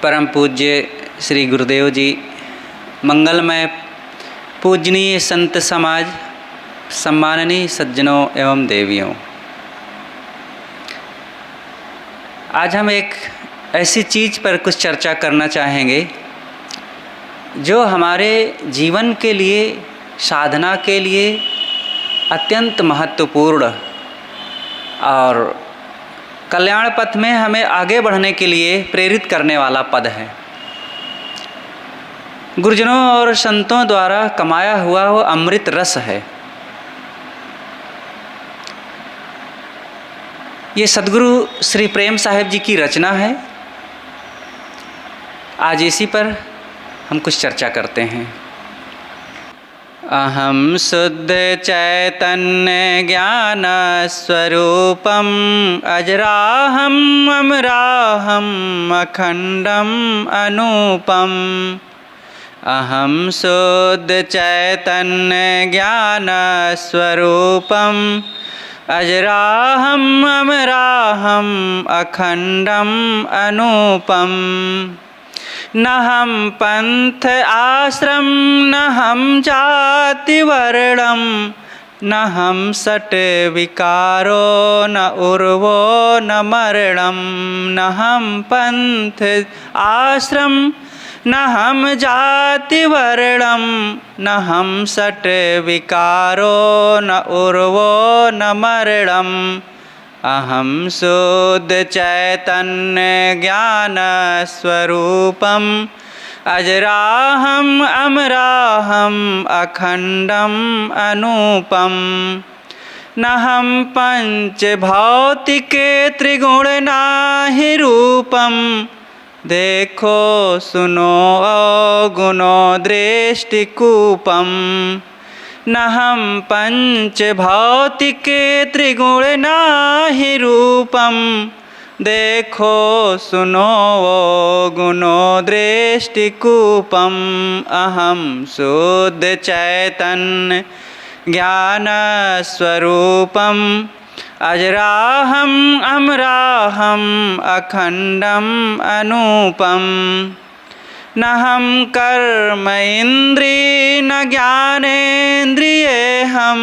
परम पूज्य श्री गुरुदेव जी, मंगलमय पूजनीय संत समाज, सम्माननीय सज्जनों एवं देवियों, आज हम एक ऐसी चीज़ पर कुछ चर्चा करना चाहेंगे जो हमारे जीवन के लिए, साधना के लिए अत्यंत महत्वपूर्ण और कल्याण पथ में हमें आगे बढ़ने के लिए प्रेरित करने वाला पद है। गुरुजनों और संतों द्वारा कमाया हुआ वो अमृत रस है। ये सद्गुरु श्री प्रेम साहिब जी की रचना है। आज इसी पर हम कुछ चर्चा करते हैं। अहम शुद्ध चैतन्य ज्ञान स्वरूपम अजराहम अमराहम अखंडम अनूपम। अहम शुद्ध चैतन्य ज्ञान स्वरूपम अजराहम अमराहम अखंडम अनूपम। न हम पंथ आश्रम, न हम जाति वर्णम, न हम सट विकारो, न उर्वो न मरणम। न हम पंथ आश्रम, न हम जाति वर्णम, न हम सट विकारो, न उर्वो न मरणम। अहम शुद्ध चैतन्य ज्ञान स्वरूपम अजराहम अमराहम अखंडम अनूपम। न हम पंच भौतिक त्रिगुण नाहि रूपम, देखो सुनो गुणो दृष्टिकूपम। न हम पंच भौतिक त्रिगुण नाहि रूपम, देखो सुनो गुणो दृष्टिकूपम। अहम शुद्ध चैतन्य ज्ञान स्वरूपम अजराहम अमराहम अखंडम अनूपम। न हम कर्म इंद्रिय न ज्ञानेन्द्रिय, हम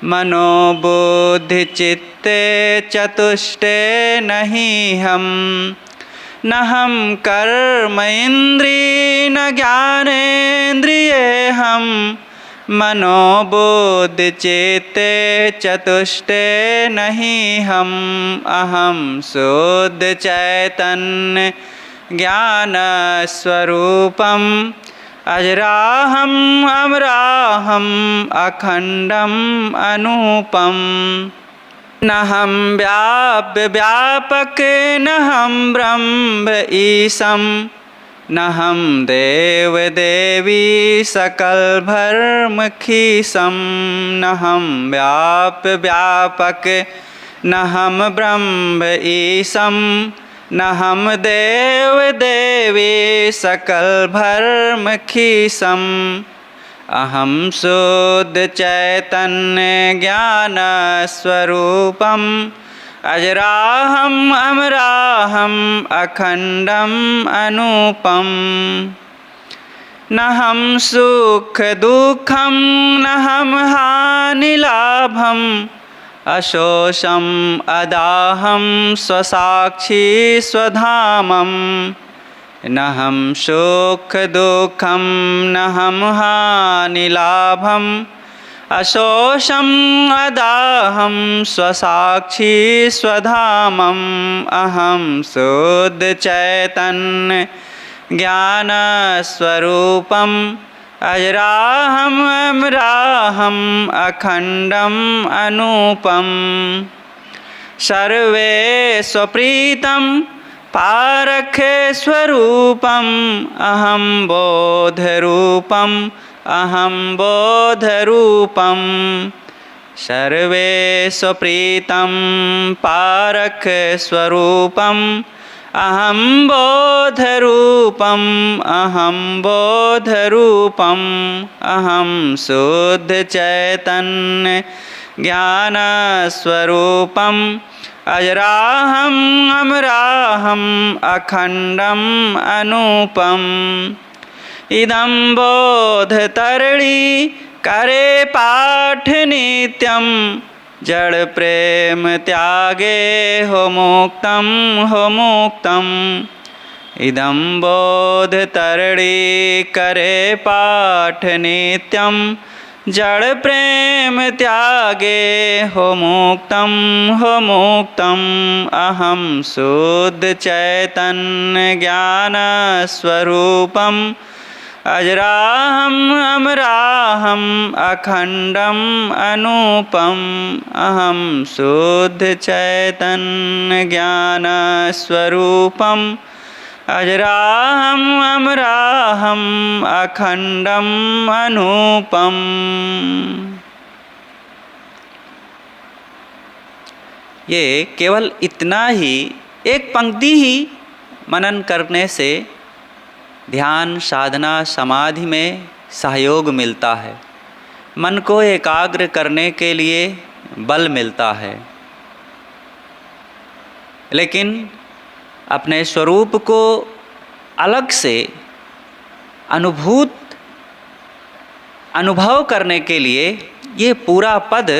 मनोबुद्धि चित्ते चतुष्टे नहीं हम। न हम कर्म इंद्रिय न ज्ञानेन्द्रिय, हम मनोबुद्धि चित्ते चतुष्टे नहीं हम। अहम शुद्ध चैतन्य ज्ञान स्वरूपम अजराहम अमराहम अखंडम अनूपम। न हम व्याप्य व्यापक, न हम ब्रह्म ईशम, न हम देव देवी सकल भर्म खीसम। न हम व्याप्य व्यापक, न हम ब्रह्म ईशम, न हम देव देवी सकल भर्म खीसम। अहम शुद्ध चैतन्य ज्ञान स्वरूपम अजराहम अमराहम अखंडम अनूपम। न हम सुख दुखम, न हम हानि लाभम, अशोषम अदाहम स्वसाक्षी स्वधामम। न हम सुख दुखम, न हम हानि लाभम, अशोषम अदाहम स्वसाक्षी स्वधामम। अहम शुद्ध चैतन्य ज्ञान स्वरूपम अजराहम अमराहम अखंडम अनूपम। सर्वे स्वप्रीतम पारखे स्वरूपम अहम बोध रूपम अहम बोध रूपम। सर्वे स्वप्रीतम पारख स्वरूपम अहम बोध रूपम अहम बोध रूपम। अहम शुद्ध चैतन्य ज्ञान स्वरूपम अजराहं अमराहं अखंडम अनूपम इदं बोधतरणी करे पाठ नित्यं जड़ प्रेम त्यागे हो मुक्तम इदं बोधतरणी करे पाठ नित्यं जड़ प्रेम त्यागे हो मुक्तम अहम शुद्ध चैतन्य ज्ञान स्वरूपम अजराहं अमराहं अखंडम अनूपम अहम शुद्ध चैतन्य ज्ञान स्वरूपम अजराहं अमराहं अखंडम अनूपम। ये केवल इतना ही एक पंक्ति ही मनन करने से ध्यान साधना समाधि में सहयोग मिलता है, मन को एकाग्र करने के लिए बल मिलता है। लेकिन अपने स्वरूप को अलग से अनुभव करने के लिए ये पूरा पद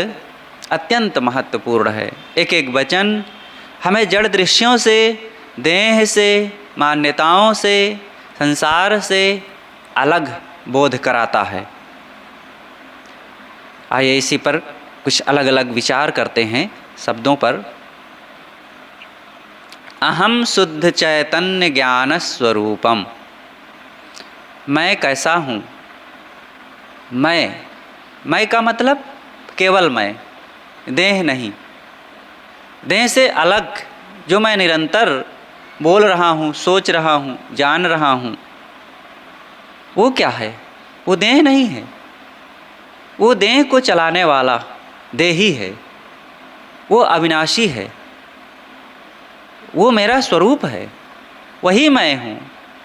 अत्यंत महत्वपूर्ण है। एक एक वचन हमें जड़ दृश्यों से, देह से, मान्यताओं से, संसार से अलग बोध कराता है। आइए इसी पर कुछ अलग अलग विचार करते हैं शब्दों पर। अहम शुद्ध चैतन्य ज्ञान स्वरूपम। मैं कैसा हूँ? मैं का मतलब केवल मैं, देह नहीं। देह से अलग जो मैं निरंतर बोल रहा हूँ, सोच रहा हूँ, जान रहा हूँ, वो क्या है? वो देह नहीं है। वो देह को चलाने वाला देही है, वो अविनाशी है, वो मेरा स्वरूप है, वही मैं हूँ।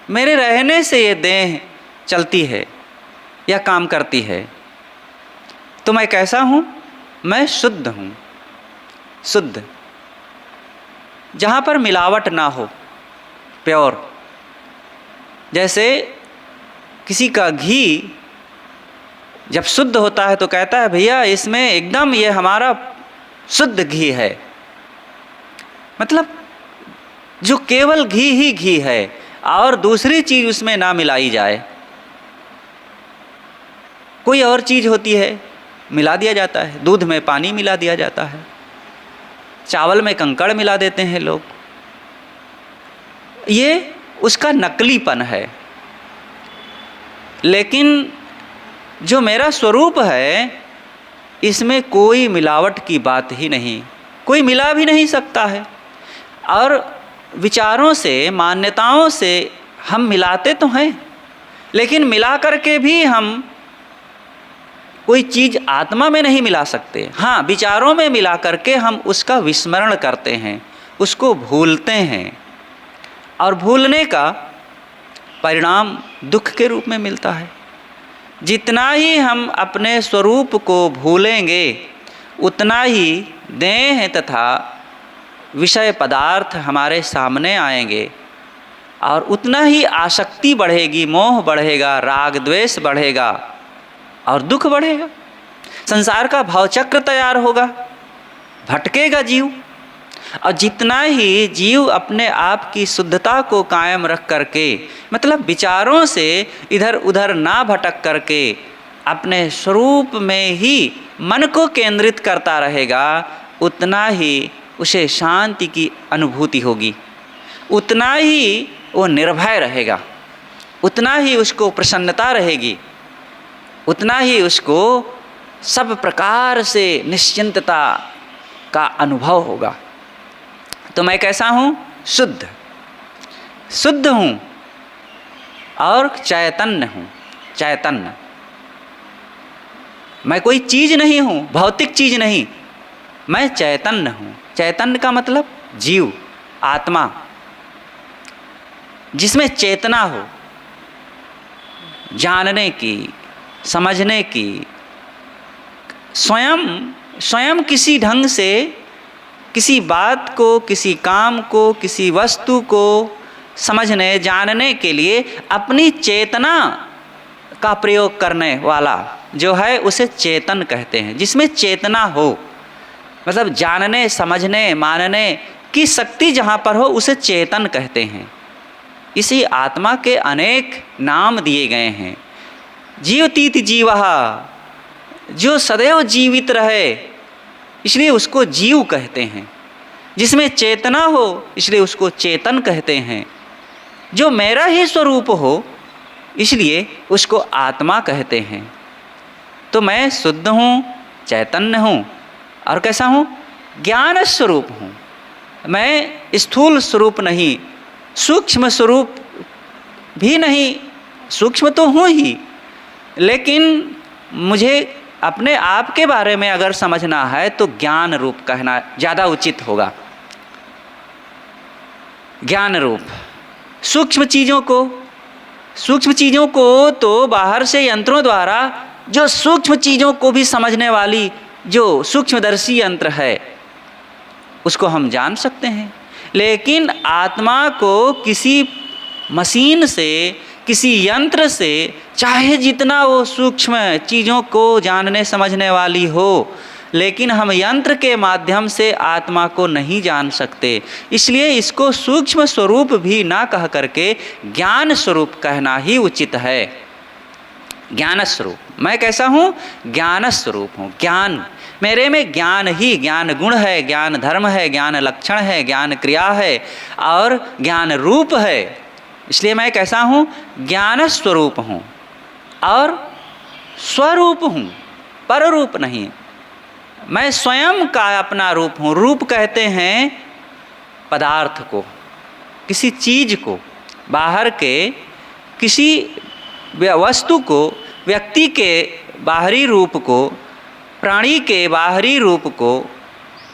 मेरे रहने से ये देह चलती है या काम करती है। तो मैं कैसा हूँ? मैं शुद्ध हूँ। शुद्ध, जहाँ पर मिलावट ना हो, प्योर। जैसे किसी का घी जब शुद्ध होता है तो कहता है भैया इसमें एकदम ये हमारा शुद्ध घी है। मतलब जो केवल घी ही घी है और दूसरी चीज़ उसमें ना मिलाई जाए। कोई और चीज़ होती है, मिला दिया जाता है। दूध में पानी मिला दिया जाता है, चावल में कंकड़ मिला देते हैं लोग। ये उसका नकलीपन है। लेकिन जो मेरा स्वरूप है इसमें कोई मिलावट की बात ही नहीं, कोई मिला भी नहीं सकता है। और विचारों से, मान्यताओं से हम मिलाते तो हैं, लेकिन मिला करके भी हम कोई चीज़ आत्मा में नहीं मिला सकते। हाँ, विचारों में मिला करके हम उसका विस्मरण करते हैं, उसको भूलते हैं। और भूलने का परिणाम दुख के रूप में मिलता है। जितना ही हम अपने स्वरूप को भूलेंगे उतना ही देह तथा विषय पदार्थ हमारे सामने आएंगे और उतना ही आसक्ति बढ़ेगी, मोह बढ़ेगा, राग द्वेष बढ़ेगा और दुख बढ़ेगा। संसार का भावचक्र तैयार होगा, भटकेगा जीव। और जितना ही जीव अपने आप की शुद्धता को कायम रख करके, मतलब विचारों से इधर उधर ना भटक करके अपने स्वरूप में ही मन को केंद्रित करता रहेगा, उतना ही उसे शांति की अनुभूति होगी, उतना ही वो निर्भय रहेगा, उतना ही उसको प्रसन्नता रहेगी, उतना ही उसको सब प्रकार से निश्चिंतता का अनुभव होगा। तो मैं कैसा हूँ? शुद्ध, शुद्ध हूँ और चैतन्य हूँ। चैतन्य, मैं कोई चीज़ नहीं हूँ, भौतिक चीज़ नहीं, मैं चैतन्य हूँ। चैतन्य का मतलब जीव, आत्मा, जिसमें चेतना हो, जानने की, समझने की, स्वयं किसी ढंग से किसी बात को, किसी काम को, किसी वस्तु को समझने जानने के लिए अपनी चेतना का प्रयोग करने वाला जो है उसे चेतन कहते हैं। जिसमें चेतना हो, मतलब जानने, समझने, मानने की शक्ति जहाँ पर हो उसे चेतन कहते हैं। इसी आत्मा के अनेक नाम दिए गए हैं। जीवतीति जीवः, जो सदैव जीवित रहे इसलिए उसको जीव कहते हैं। जिसमें चेतना हो इसलिए उसको चेतन कहते हैं। जो मेरा ही स्वरूप हो इसलिए उसको आत्मा कहते हैं। तो मैं शुद्ध हूँ, चैतन्य हूँ और कैसा हूँ? ज्ञान स्वरूप हूँ। मैं स्थूल स्वरूप नहीं, सूक्ष्म स्वरूप भी नहीं, सूक्ष्म तो हूँ ही, लेकिन मुझे अपने आप के बारे में अगर समझना है तो ज्ञान रूप कहना ज़्यादा उचित होगा। ज्ञान रूप सूक्ष्म चीज़ों को तो बाहर से यंत्रों द्वारा, जो सूक्ष्म चीज़ों को भी समझने वाली जो सूक्ष्मदर्शी यंत्र है उसको हम जान सकते हैं, लेकिन आत्मा को किसी मशीन से, किसी यंत्र से, चाहे जितना वो सूक्ष्म चीज़ों को जानने समझने वाली हो, लेकिन हम यंत्र के माध्यम से आत्मा को नहीं जान सकते। इसलिए इसको सूक्ष्म स्वरूप भी ना कह करके ज्ञान स्वरूप कहना ही उचित है। ज्ञान स्वरूप, मैं कैसा हूँ? ज्ञान स्वरूप हूँ। ज्ञान, मेरे में ज्ञान ही, ज्ञान गुण है, ज्ञान धर्म है, ज्ञान लक्षण है, ज्ञान क्रिया है और ज्ञान रूप है। इसलिए मैं कैसा हूँ? ज्ञान स्वरूप हूँ और स्वरूप हूँ, पर रूप नहीं। मैं स्वयं का अपना रूप हूँ। रूप कहते हैं पदार्थ को, किसी चीज़ को, बाहर के किसी वस्तु को, व्यक्ति के बाहरी रूप को, प्राणी के बाहरी रूप को,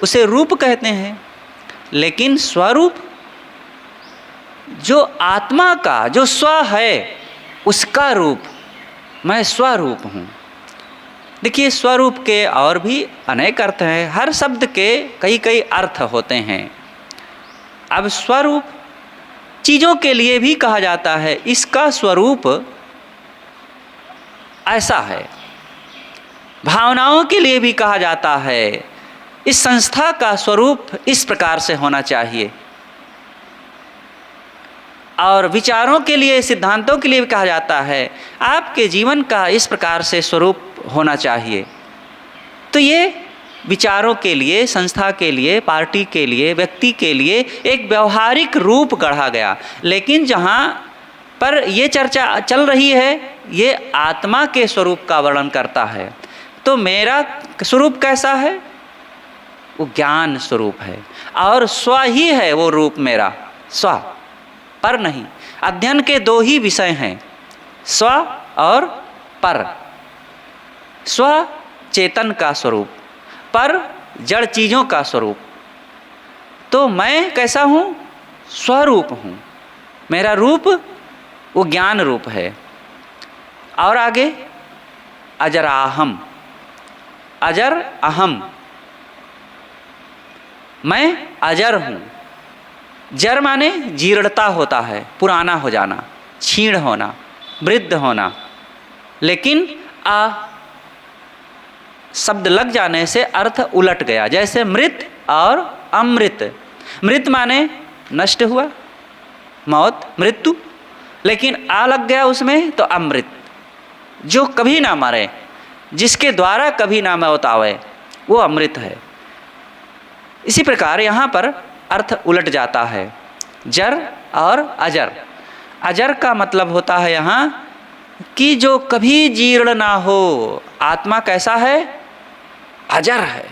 उसे रूप कहते हैं। लेकिन स्वरूप, जो आत्मा का जो स्व है उसका रूप, मैं स्वरूप हूँ। देखिए, स्वरूप के और भी अनेक अर्थ हैं। हर शब्द के कई कई अर्थ होते हैं। अब स्वरूप चीज़ों के लिए भी कहा जाता है, इसका स्वरूप ऐसा है। भावनाओं के लिए भी कहा जाता है, इस संस्था का स्वरूप इस प्रकार से होना चाहिए। और विचारों के लिए, सिद्धांतों के लिए भी कहा जाता है, आपके जीवन का इस प्रकार से स्वरूप होना चाहिए। तो ये विचारों के लिए, संस्था के लिए, पार्टी के लिए, व्यक्ति के लिए एक व्यवहारिक रूप गढ़ा गया। लेकिन जहाँ पर ये चर्चा चल रही है, ये आत्मा के स्वरूप का वर्णन करता है। तो मेरा स्वरूप कैसा है? वो ज्ञान स्वरूप है और स्व ही है वो रूप मेरा, स्व, पर नहीं। अध्ययन के दो ही विषय हैं, स्व और पर। स्व चेतन का स्वरूप, पर जड़ चीज़ों का स्वरूप। तो मैं कैसा हूँ? स्वरूप हूँ। मेरा रूप वो ज्ञान रूप है। और आगे अजराहम, अजर अहम, मैं अजर हूँ। जर माने जीर्णता होता है, पुराना हो जाना, क्षीण होना, वृद्ध होना। लेकिन शब्द लग जाने से अर्थ उलट गया, जैसे मृत और अमृत। मृत माने नष्ट हुआ, मौत, मृत्यु, लेकिन लग गया उसमें तो अमृत, जो कभी ना मरे, जिसके द्वारा कभी ना मौत आवे, वो अमृत है। इसी प्रकार यहाँ पर अर्थ उलट जाता है, जर और अजर। अजर का मतलब होता है यहाँ कि जो कभी जीर्ण ना हो। आत्मा कैसा है? अजर है।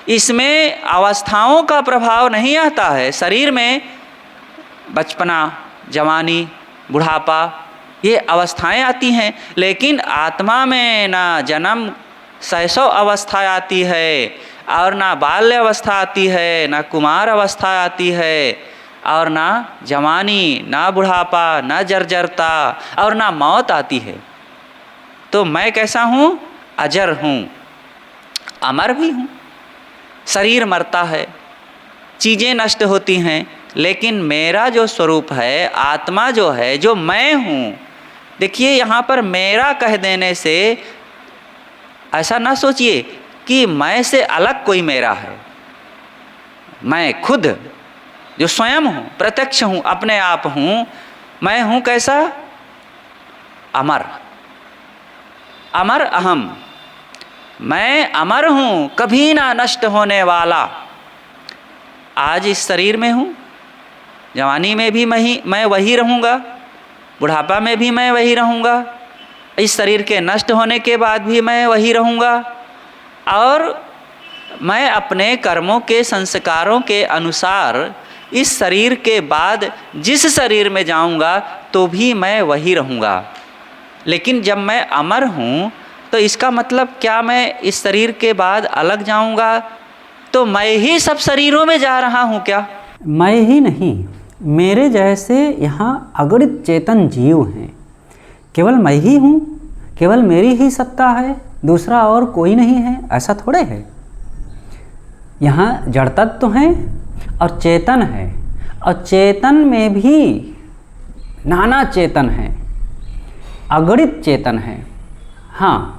इसमें अवस्थाओं का प्रभाव नहीं आता है। शरीर में बचपना, जवानी, बुढ़ापा, ये अवस्थाएं आती हैं, लेकिन आत्मा में ना जन्म शैशव अवस्था आती है, और ना बाल्य अवस्था आती है, ना कुमार अवस्था आती है, और ना जवानी, ना बुढ़ापा, ना जर्जरता, और ना मौत आती है। तो मैं कैसा हूँ? अजर हूँ, अमर भी हूँ। शरीर मरता है, चीज़ें नष्ट होती हैं, लेकिन मेरा जो स्वरूप है, आत्मा जो है, जो मैं हूँ, देखिए यहाँ पर मेरा कह देने से ऐसा ना सोचिए कि मैं से अलग कोई मेरा है। मैं खुद जो स्वयं हूँ, प्रत्यक्ष हूँ, अपने आप हूँ। मैं हूँ कैसा? अमर, अमर अहम। मैं अमर हूँ, कभी ना नष्ट होने वाला। आज इस शरीर में हूँ, जवानी में भी मैं वही रहूँगा, बुढ़ापा में भी मैं वही रहूँगा, इस शरीर के नष्ट होने के बाद भी मैं वही रहूँगा। और मैं अपने कर्मों के संस्कारों के अनुसार इस शरीर के बाद जिस शरीर में जाऊँगा तो भी मैं वही रहूँगा। लेकिन जब मैं अमर हूँ तो इसका मतलब क्या मैं इस शरीर के बाद अलग जाऊँगा? तो मैं ही सब शरीरों में जा रहा हूँ क्या? मैं ही नहीं, मेरे जैसे यहाँ अगणित चेतन जीव हैं। केवल मैं ही हूँ, केवल मेरी ही सत्ता है, दूसरा और कोई नहीं है, ऐसा थोड़े है। यहाँ जड़ तत्व तो हैं और चेतन है, और चेतन में भी नाना चेतन है, अगणित चेतन है। हाँ,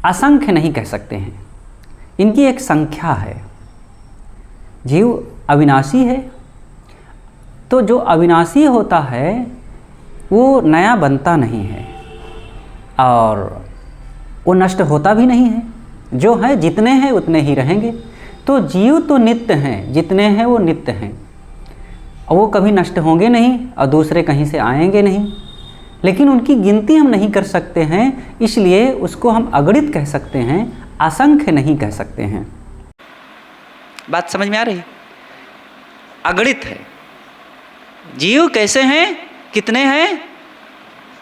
असंख्य नहीं कह सकते हैं, इनकी एक संख्या है। जीव अविनाशी है, तो जो अविनाशी होता है वो नया बनता नहीं है और वो नष्ट होता भी नहीं है। जो है जितने हैं उतने ही रहेंगे। तो जीव तो नित्य हैं, जितने हैं वो नित्य हैं, और वो कभी नष्ट होंगे नहीं और दूसरे कहीं से आएंगे नहीं। लेकिन उनकी गिनती हम नहीं कर सकते हैं, इसलिए उसको हम अगणित कह सकते हैं, असंख्य नहीं कह सकते हैं। बात समझ में आ रही? अगणित है। जीव कैसे हैं, कितने हैं,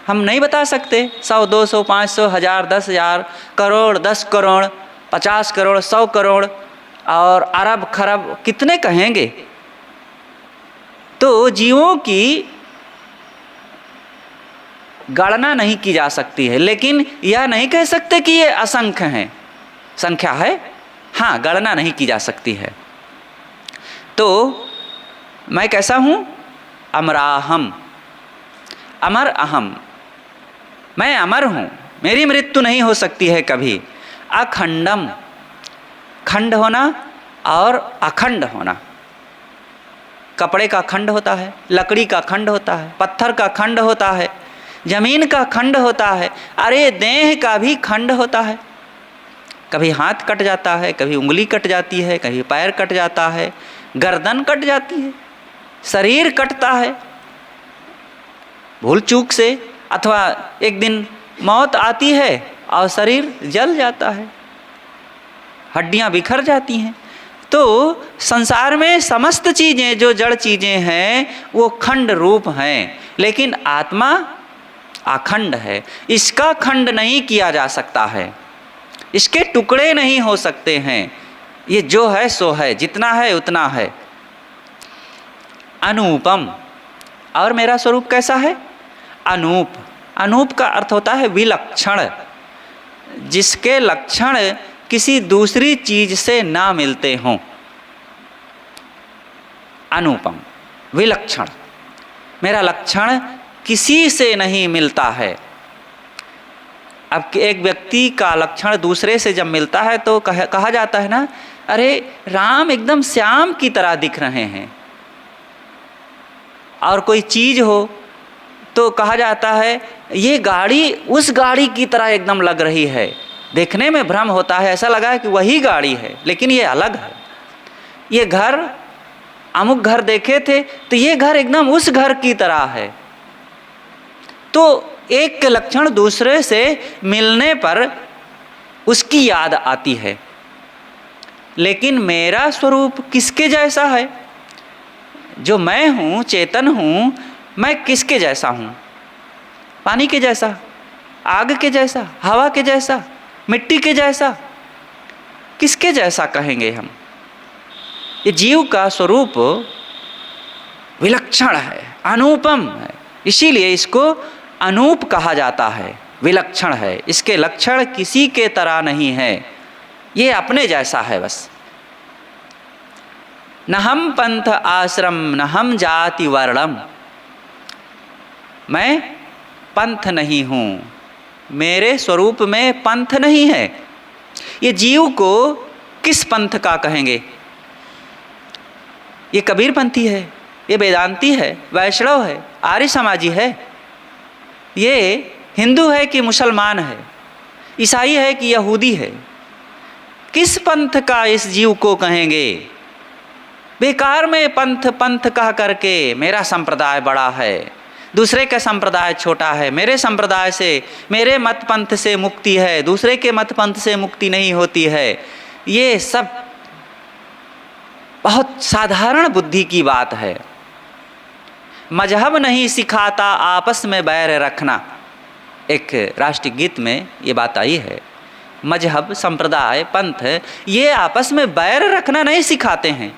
हम नहीं बता सकते। 100, 200, 500, 1000, 10,000, करोड़, 10 करोड़, 50 करोड़, 100 करोड़ और अरब खरब कितने कहेंगे? तो जीवों की गणना नहीं की जा सकती है, लेकिन यह नहीं कह सकते कि ये असंख्य हैं। संख्या है, हाँ, गणना नहीं की जा सकती है। तो मैं कैसा हूँ? अमराहम, अमर अहम। मैं अमर हूँ, मेरी मृत्यु नहीं हो सकती है कभी। अखंडम, खंड होना और अखंड होना। कपड़े का खंड होता है, लकड़ी का खंड होता है, पत्थर का खंड होता है, जमीन का खंड होता है, अरे देह का भी खंड होता है। कभी हाथ कट जाता है, कभी उंगली कट जाती है, कभी पैर कट जाता है, गर्दन कट जाती है, शरीर कटता है भूल चूक से, अथवा एक दिन मौत आती है और शरीर जल जाता है, हड्डियां बिखर जाती हैं। तो संसार में समस्त चीज़ें जो जड़ चीज़ें हैं वो खंड रूप हैं, लेकिन आत्मा अखंड है। इसका खंड नहीं किया जा सकता है, इसके टुकड़े नहीं हो सकते हैं। ये जो है सो है, जितना है उतना है। अनुपम, और मेरा स्वरूप कैसा है? अनूप। अनूप का अर्थ होता है विलक्षण, जिसके लक्षण किसी दूसरी चीज से ना मिलते हों। अनुपम, विलक्षण, मेरा लक्षण किसी से नहीं मिलता है। अब एक व्यक्ति का लक्षण दूसरे से जब मिलता है तो कहा जाता है ना, अरे राम एकदम श्याम की तरह दिख रहे हैं। और कोई चीज़ हो तो कहा जाता है ये गाड़ी उस गाड़ी की तरह एकदम लग रही है। देखने में भ्रम होता है, ऐसा लगा है कि वही गाड़ी है, लेकिन ये अलग है। ये घर, अमुक घर देखे थे तो ये घर एकदम उस घर की तरह है। तो एक के लक्षण दूसरे से मिलने पर उसकी याद आती है। लेकिन मेरा स्वरूप किसके जैसा है? जो मैं हूँ, चेतन हूँ, मैं किसके जैसा हूँ? पानी के जैसा, आग के जैसा, हवा के जैसा, मिट्टी के जैसा? किसके जैसा कहेंगे हम? ये जीव का स्वरूप विलक्षण है, अनुपम है, इसीलिए इसको अनूप कहा जाता है। विलक्षण है, इसके लक्षण किसी के तरह नहीं है, ये अपने जैसा है बस। न हम पंथ आश्रम न हम जाति वर्णम। मैं पंथ नहीं हूँ, मेरे स्वरूप में पंथ नहीं है। ये जीव को किस पंथ का कहेंगे? ये कबीर पंथी है, ये वेदांती है, वैष्णव है, आर्य समाजी है, ये हिंदू है कि मुसलमान है, ईसाई है कि यहूदी है? किस पंथ का इस जीव को कहेंगे? बेकार में पंथ पंथ कह करके मेरा संप्रदाय बड़ा है, दूसरे का संप्रदाय छोटा है, मेरे संप्रदाय से, मेरे मत पंथ से मुक्ति है, दूसरे के मत पंथ से मुक्ति नहीं होती है, ये सब बहुत साधारण बुद्धि की बात है। मजहब नहीं सिखाता आपस में बैर रखना, एक राष्ट्रीय गीत में ये बात आई है। मजहब, संप्रदाय, पंथ ये आपस में बैर रखना नहीं सिखाते हैं।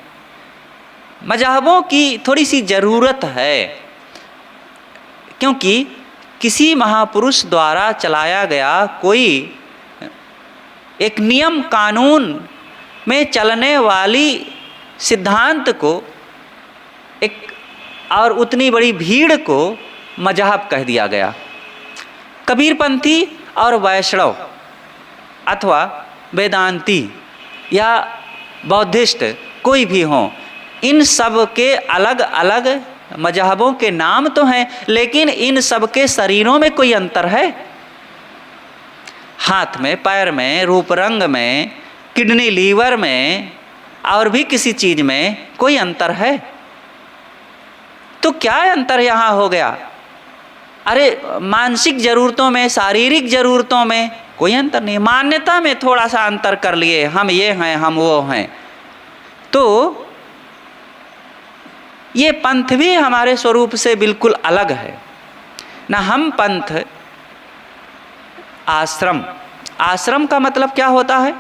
मजहबों की थोड़ी सी ज़रूरत है, क्योंकि किसी महापुरुष द्वारा चलाया गया कोई एक नियम कानून में चलने वाली सिद्धांत को एक और उतनी बड़ी भीड़ को मजहब कह दिया गया। कबीरपंथी और वैष्णव अथवा वेदांती या बौद्धिस्ट कोई भी हों, इन सब के अलग अलग मजहबों के नाम तो हैं, लेकिन इन सब के शरीरों में कोई अंतर है? हाथ में, पैर में, रूप रंग में, किडनी लीवर में और भी किसी चीज़ में कोई अंतर है? तो क्या अंतर यहाँ हो गया? अरे मानसिक ज़रूरतों में, शारीरिक ज़रूरतों में कोई अंतर नहीं, मान्यता में थोड़ा सा अंतर कर लिए, हम ये हैं, हम वो हैं। तो ये पंथ भी हमारे स्वरूप से बिल्कुल अलग है। ना हम पंथ, आश्रम। आश्रम का मतलब क्या होता है?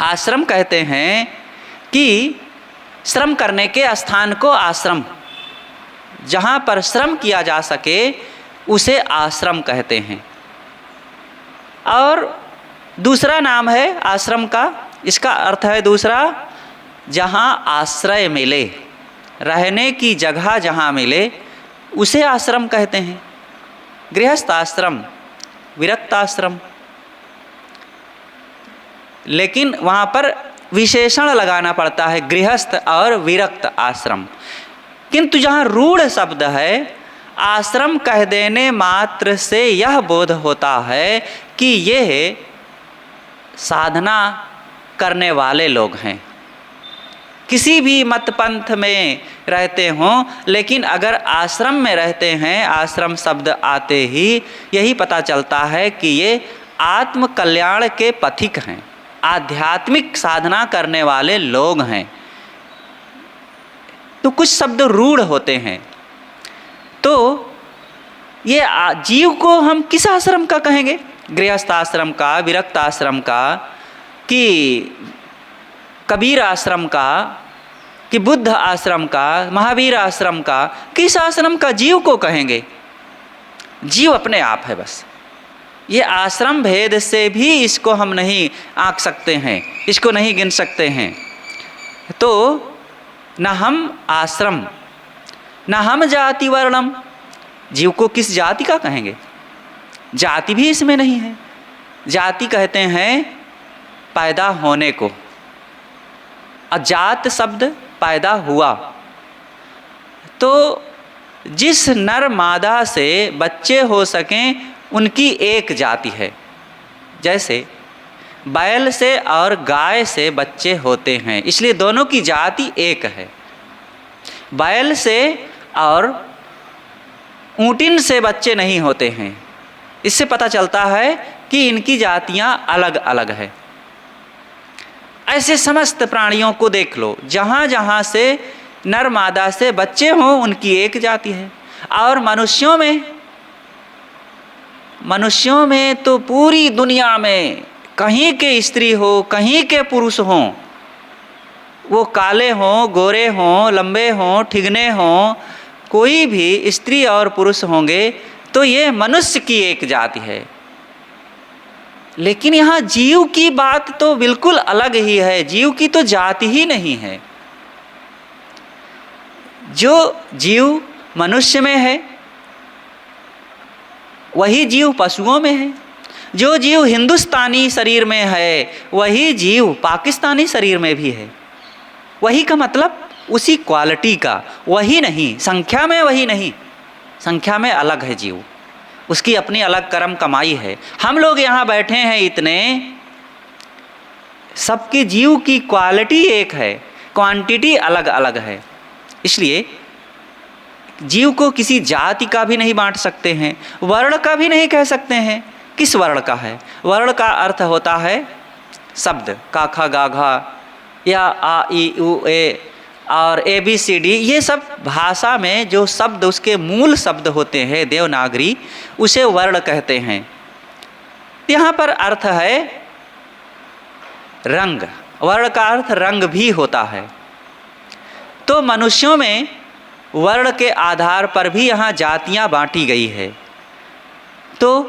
आश्रम कहते हैं कि श्रम करने के स्थान को आश्रम, जहाँ पर श्रम किया जा सके उसे आश्रम कहते हैं। और दूसरा नाम है आश्रम का, इसका अर्थ है दूसरा, जहाँ आश्रय मिले, रहने की जगह जहाँ मिले उसे आश्रम कहते हैं। गृहस्थ आश्रम, विरक्त आश्रम, लेकिन वहाँ पर विशेषण लगाना पड़ता है, गृहस्थ और विरक्त आश्रम। किंतु जहाँ रूढ़ शब्द है, आश्रम कह देने मात्र से यह बोध होता है कि ये साधना करने वाले लोग हैं, किसी भी मत पंथ में रहते हों, लेकिन अगर आश्रम में रहते हैं, आश्रम शब्द आते ही यही पता चलता है कि ये आत्म कल्याण के पथिक हैं, आध्यात्मिक साधना करने वाले लोग हैं। तो कुछ शब्द रूढ़ होते हैं। तो ये जीव को हम किस आश्रम का कहेंगे? गृहस्थ आश्रम का, विरक्त आश्रम का, कि कबीर आश्रम का, कि बुद्ध आश्रम का, महावीर आश्रम का, किस आश्रम का जीव को कहेंगे? जीव अपने आप है बस। ये आश्रम भेद से भी इसको हम नहीं आंक सकते हैं, इसको नहीं गिन सकते हैं। तो न हम आश्रम न हम जाति वर्णम, जीव को किस जाति का कहेंगे? जाति भी इसमें नहीं है। जाति कहते हैं पैदा होने को, अजात शब्द पैदा हुआ। तो जिस नर मादा से बच्चे हो सकें उनकी एक जाति है। जैसे बैल से और गाय से बच्चे होते हैं, इसलिए दोनों की जाति एक है। बैल से और ऊँटिन से बच्चे नहीं होते हैं, इससे पता चलता है कि इनकी जातियाँ अलग अलग है। ऐसे समस्त प्राणियों को देख लो, जहाँ जहाँ से नर मादा से बच्चे हों उनकी एक जाति है। और मनुष्यों में तो पूरी दुनिया में कहीं के स्त्री हो, कहीं के पुरुष हों, वो काले हों, गोरे हों, लंबे हों, ठिगने हों, कोई भी स्त्री और पुरुष होंगे तो ये मनुष्य की एक जाति है। लेकिन यहाँ जीव की बात तो बिल्कुल अलग ही है, जीव की तो जाति ही नहीं है। जो जीव मनुष्य में है वही जीव पशुओं में है, जो जीव हिंदुस्तानी शरीर में है वही जीव पाकिस्तानी शरीर में भी है। वही का मतलब उसी क्वालिटी का, वही नहीं संख्या में, वही नहीं संख्या में अलग है जीव, उसकी अपनी अलग कर्म कमाई है। हम लोग यहाँ बैठे हैं इतने, सबके जीव की क्वालिटी एक है, क्वांटिटी अलग अलग है। इसलिए जीव को किसी जाति का भी नहीं बांट सकते हैं, वर्ण का भी नहीं कह सकते हैं। किस वर्ण का है? वर्ण का अर्थ होता है शब्द, का खा गा घा या आ ई उ ए और ए बी सी डी, ये सब भाषा में जो शब्द उसके मूल शब्द होते हैं देवनागरी, उसे वर्ण कहते हैं। यहाँ पर अर्थ है रंग, वर्ण का अर्थ रंग भी होता है। तो मनुष्यों में वर्ण के आधार पर भी यहाँ जातियाँ बांटी गई है। तो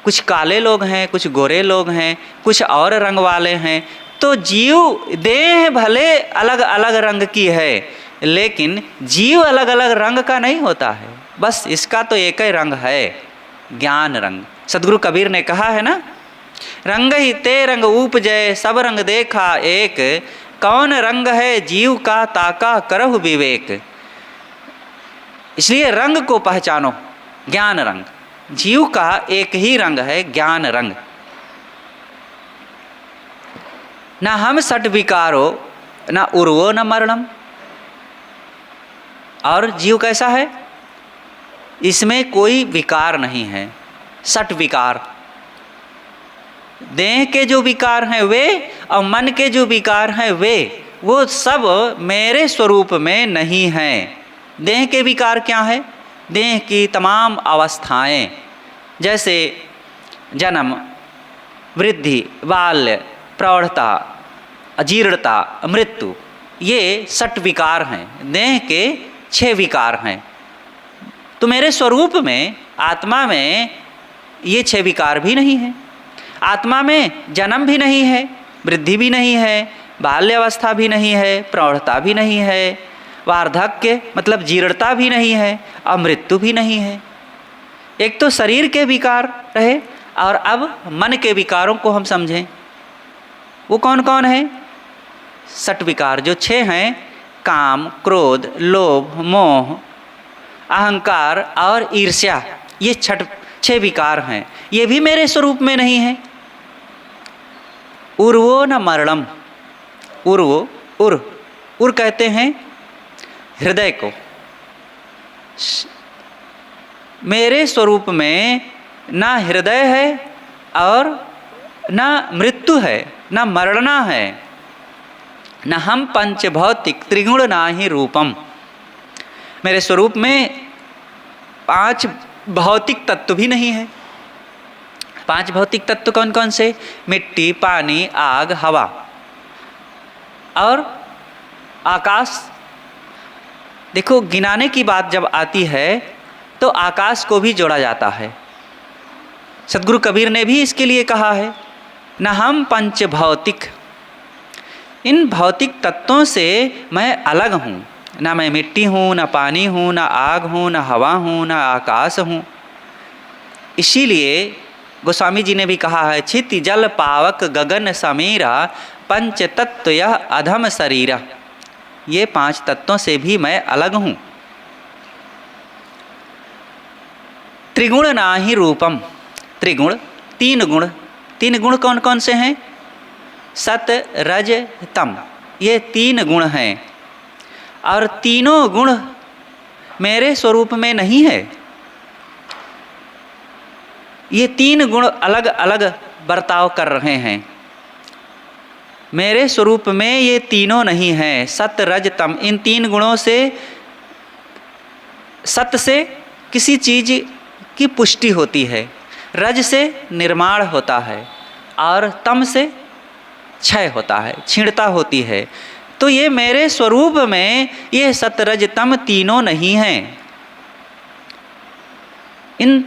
कुछ काले लोग हैं, कुछ गोरे लोग हैं, कुछ और रंग वाले हैं। तो जीव देह भले अलग अलग रंग की है, लेकिन जीव अलग अलग रंग का नहीं होता है। बस इसका तो एक ही रंग है, ज्ञान रंग। सदगुरु कबीर ने कहा है ना, रंग ही ते रंग उपजय सब रंग देखा एक, कौन रंग है जीव का ताका करहु विवेक। इसलिए रंग को पहचानो, ज्ञान रंग। जीव का एक ही रंग है, ज्ञान रंग। न हम सट विकारो न उर्वो न मरणम। और जीव कैसा है? इसमें कोई विकार नहीं है, सट विकार। देह के जो विकार हैं वे और मन के जो विकार हैं वे, वो सब मेरे स्वरूप में नहीं हैं। देह के विकार क्या है? देह की तमाम अवस्थाएं, जैसे जन्म, वृद्धि, बाल्य, प्रौढ़ता, अजीर्णता, मृत्यु, ये सट विकार हैं। देह के 6 विकार हैं। तो मेरे स्वरूप में, आत्मा में ये 6 विकार भी नहीं हैं। आत्मा में जन्म भी नहीं है, वृद्धि भी नहीं है, बाल्यावस्था भी नहीं है, प्रौढ़ता भी नहीं है, वार्धक्य मतलब जीर्णता भी नहीं है और मृत्यु भी नहीं है। एक तो शरीर के विकार रहे, और अब मन के विकारों को हम समझें। वो कौन कौन है? सट विकार जो 6 हैं, काम, क्रोध, लोभ, मोह, अहंकार और ईर्ष्या, ये 6 विकार हैं। ये भी मेरे स्वरूप में नहीं है। उर्वो न मरणम। उर्वो, उर कहते हैं हृदय को। मेरे स्वरूप में ना हृदय है और ना मृत्यु है, ना मरना है, न हम पंच भौतिक त्रिगुण ना ही रूपम। मेरे स्वरूप में 5 भौतिक तत्व भी नहीं है। 5 भौतिक तत्व कौन कौन से? मिट्टी, पानी, आग, हवा और आकाश। देखो, गिनाने की बात जब आती है तो आकाश को भी जोड़ा जाता है। सदगुरु कबीर ने भी इसके लिए कहा है, न हम पंच भौतिक। इन भौतिक तत्वों से मैं अलग हूँ। ना मैं मिट्टी हूँ, ना पानी हूँ, ना आग हूँ, ना हवा हूँ, ना आकाश हूँ। इसीलिए गोस्वामी जी ने भी कहा है, छिति जल पावक गगन समीरा पंच तत्व यह अधम शरीरा। ये 5 तत्वों से भी मैं अलग हूँ। त्रिगुण ना ही रूपम। त्रिगुण, 3 गुण। 3 गुण कौन कौन से हैं? सत, रज, तम, ये 3 गुण हैं। और तीनों गुण मेरे स्वरूप में नहीं है। ये 3 गुण अलग अलग बर्ताव कर रहे हैं। मेरे स्वरूप में ये तीनों नहीं हैं। सत, रज, तम, इन 3 गुणों से, सत से किसी चीज़ की पुष्टि होती है, रज से निर्माण होता है और तम से क्षय होता है, क्षीणता होती है। तो ये मेरे स्वरूप में ये सत, रज, तम तीनों नहीं हैं। इन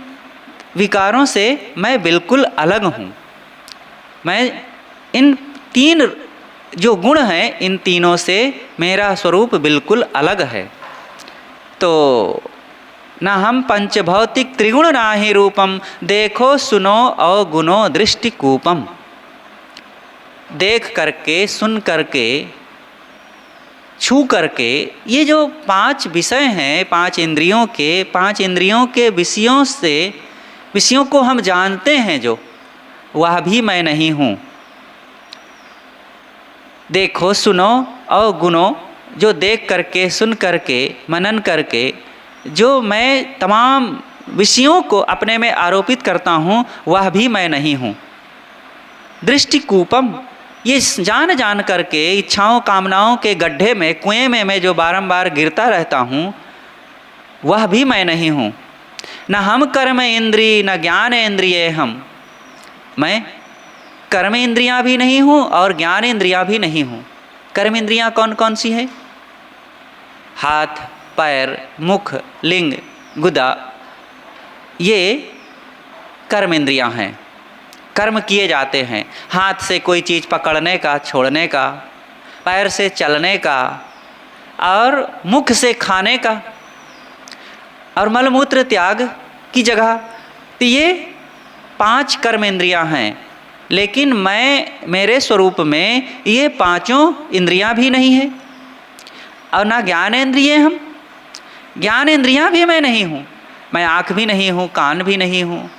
विकारों से मैं बिल्कुल अलग हूँ। मैं इन 3 जो गुण हैं इन तीनों से मेरा स्वरूप बिल्कुल अलग है। तो न हम पंचभौतिक त्रिगुण नाहि रूपम, देखो सुनो अवगुणो दृष्टिकूपम। देख करके, सुन करके, छू करके, ये जो 5 विषय हैं, 5 इंद्रियों के विषयों को हम जानते हैं जो, वह भी मैं नहीं हूँ। देखो सुनो अवगुणो, जो देख करके, सुन करके, मनन करके जो मैं तमाम विषयों को अपने में आरोपित करता हूँ, वह भी मैं नहीं हूँ। दृष्टिकूपम, ये जान जान करके इच्छाओं कामनाओं के गड्ढे में, कुएं में मैं जो बारंबार गिरता रहता हूँ, वह भी मैं नहीं हूँ। न हम कर्म इंद्रिय न ज्ञान इंद्रिय हम, मैं कर्म इंद्रियाँ भी नहीं हूँ और ज्ञान इंद्रियाँ भी नहीं हूँ। कर्म इंद्रियाँ कौन कौन सी हैं? हाथ, पैर, मुख, लिंग, गुदा, ये कर्म इंद्रियाँ हैं। कर्म किए जाते हैं, हाथ से कोई चीज़ पकड़ने का, छोड़ने का, पैर से चलने का, और मुख से खाने का, और मलमूत्र त्याग की जगह। तो ये 5 कर्म इंद्रियाँ हैं। लेकिन मेरे स्वरूप में ये 5 इंद्रियाँ भी नहीं है, और ना ज्ञान इंद्रिय हम, ज्ञान इंद्रियाँ भी मैं नहीं हूँ। मैं आँख भी नहीं हूँ, कान भी नहीं हूँ।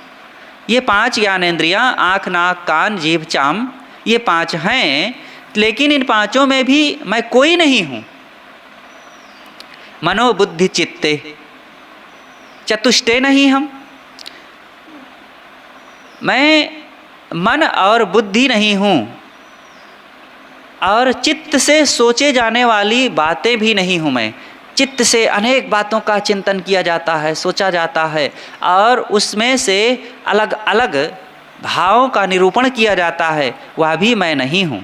ये 5 ज्ञान इंद्रियाँ, आँख, नाक, कान, जीभ, चाम, ये 5 हैं, लेकिन इन 5 में भी मैं कोई नहीं हूँ। मनोबुद्धि चित्ते, चतुष्टय नहीं हम। मैं मन और बुद्धि नहीं हूँ, और चित्त से सोचे जाने वाली बातें भी नहीं हूँ मैं। चित्त से अनेक बातों का चिंतन किया जाता है, सोचा जाता है, और उसमें से अलग अलग भावों का निरूपण किया जाता है, वह भी मैं नहीं हूँ।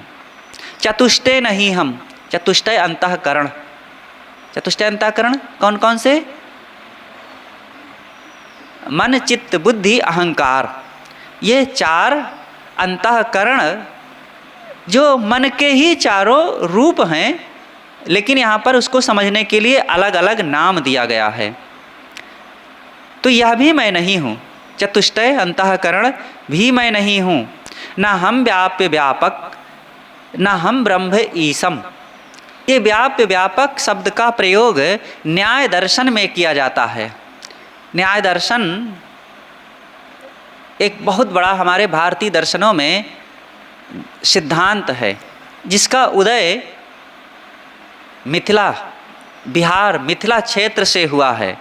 चतुष्टय नहीं हम, चतुष्टय अंतःकरण। चतुष्टय अंतःकरण कौन कौन से? मन, चित्त, बुद्धि, अहंकार, ये 4 अंतःकरण जो मन के ही चारों रूप हैं, लेकिन यहाँ पर उसको समझने के लिए अलग अलग नाम दिया गया है। तो यह भी मैं नहीं हूँ, चतुष्टय अंतःकरण भी मैं नहीं हूँ। न हम व्याप्य व्यापक, न हम ब्रह्म ईसम। ये व्याप्य व्यापक शब्द का प्रयोग न्याय दर्शन में किया जाता है। न्याय दर्शन एक बहुत बड़ा हमारे भारतीय दर्शनों में सिद्धांत है, जिसका उदय मिथिला, बिहार, मिथिला क्षेत्र से हुआ है।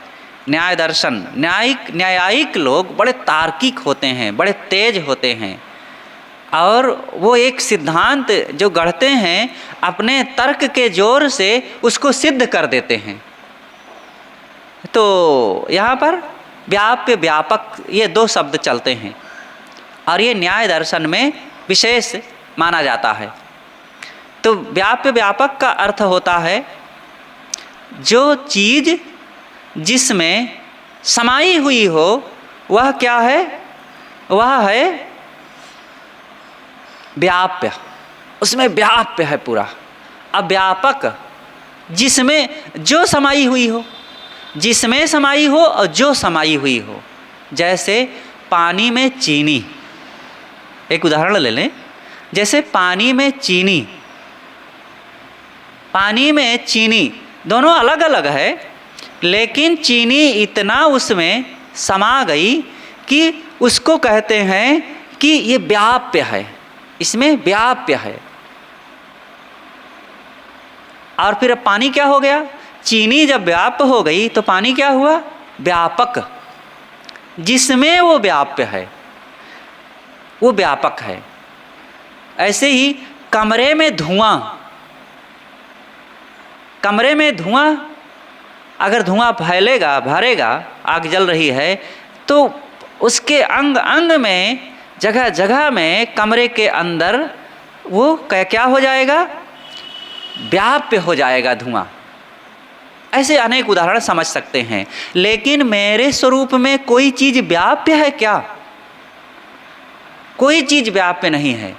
न्याय दर्शन, न्यायिक लोग बड़े तार्किक होते हैं, बड़े तेज होते हैं, और वो एक सिद्धांत जो गढ़ते हैं अपने तर्क के जोर से उसको सिद्ध कर देते हैं। तो यहाँ पर व्याप्य व्यापक ये 2 शब्द चलते हैं, और ये न्याय दर्शन में विशेष माना जाता है। तो व्याप्य व्यापक का अर्थ होता है जो चीज़ जिसमें समाई हुई हो, वह क्या है? वह है व्याप्य, उसमें व्याप्य है पूरा। अब व्यापक जिसमें जो समाई हुई हो, जिसमें समाई हो और जो समाई हुई हो। जैसे पानी में चीनी, एक उदाहरण ले लें। जैसे पानी में चीनी, पानी में चीनी दोनों अलग अलग है, लेकिन चीनी इतना उसमें समा गई कि उसको कहते हैं कि ये व्याप्य है, इसमें व्याप्य है। और फिर पानी क्या हो गया? चीनी जब व्याप्य हो गई तो पानी क्या हुआ? व्यापक। जिसमें वो व्याप्य है वो व्यापक है। ऐसे ही कमरे में धुआं, कमरे में धुआं, अगर धुआं फैलेगा, भरेगा, आग जल रही है, तो उसके अंग अंग में, जगह जगह में, कमरे के अंदर वो क्या हो जाएगा? व्याप्य हो जाएगा धुआं। ऐसे अनेक उदाहरण समझ सकते हैं। लेकिन मेरे स्वरूप में कोई चीज़ व्याप्य है क्या? कोई चीज़ व्याप्य नहीं है,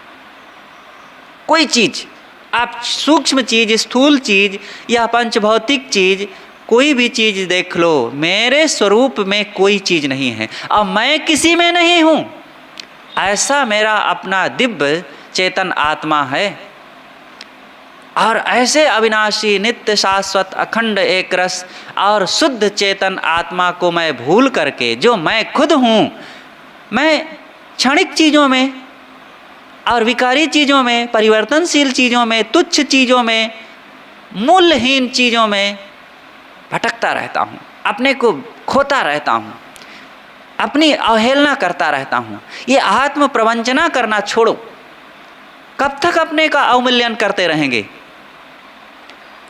कोई चीज़। आप सूक्ष्म चीज़, स्थूल चीज़ या पंचभौतिक चीज़, कोई भी चीज़ देख लो, मेरे स्वरूप में कोई चीज़ नहीं है और मैं किसी में नहीं हूँ। ऐसा मेरा अपना दिव्य चेतन आत्मा है। और ऐसे अविनाशी, नित्य, शाश्वत, अखंड, एक रस और शुद्ध चेतन आत्मा को मैं भूल करके, जो मैं खुद हूँ, मैं क्षणिक चीज़ों में और विकारी चीज़ों में, परिवर्तनशील चीज़ों में, तुच्छ चीज़ों में, मूल्यहीन चीज़ों में भटकता रहता हूँ, अपने को खोता रहता हूँ, अपनी अवहेलना करता रहता हूँ। ये आत्म प्रवंचना करना छोड़ो। कब तक अपने का अवमूल्यन करते रहेंगे?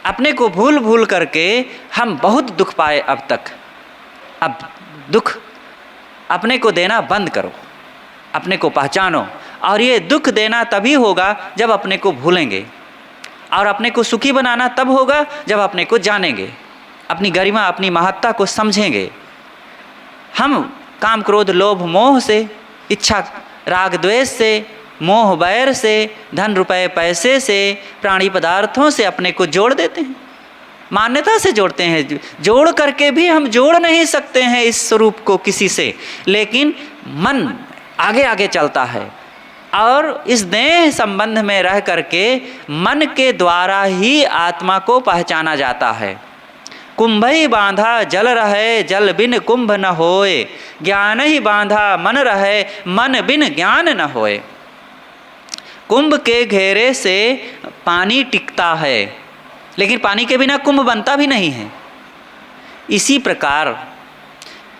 अपने को भूल भूल करके हम बहुत दुख पाए अब तक। अब दुख अपने को देना बंद करो, अपने को पहचानो। और ये दुख देना तभी होगा जब अपने को भूलेंगे, और अपने को सुखी बनाना तब होगा जब अपने को जानेंगे, अपनी गरिमा, अपनी महत्ता को समझेंगे। हम काम, क्रोध, लोभ, मोह से, इच्छा, राग, द्वेष से, मोह, बैर से, धन, रुपए, पैसे से, प्राणी पदार्थों से अपने को जोड़ देते हैं, मान्यता से जोड़ते हैं। जोड़ करके भी हम जोड़ नहीं सकते हैं इस स्वरूप को किसी से, लेकिन मन आगे आगे चलता है और इस देह संबंध में रह करके मन के द्वारा ही आत्मा को पहचाना जाता है। कुंभ ही बांधा जल रहे, जल बिन कुंभ न होए, ज्ञान ही बांधा मन रहे, मन बिन ज्ञान न होए। कुंभ के घेरे से पानी टिकता है, लेकिन पानी के बिना कुंभ बनता भी नहीं है। इसी प्रकार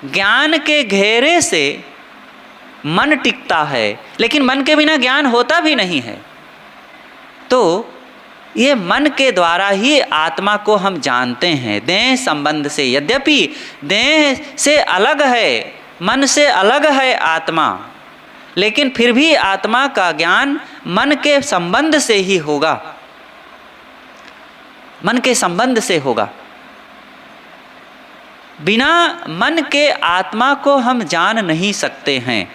ज्ञान के घेरे से मन टिकता है, लेकिन मन के बिना ज्ञान होता भी नहीं है। तो ये मन के द्वारा ही आत्मा को हम जानते हैं, देह संबंध से। यद्यपि देह से अलग है, मन से अलग है आत्मा, लेकिन फिर भी आत्मा का ज्ञान मन के संबंध से ही होगा, मन के संबंध से होगा। बिना मन के आत्मा को हम जान नहीं सकते हैं।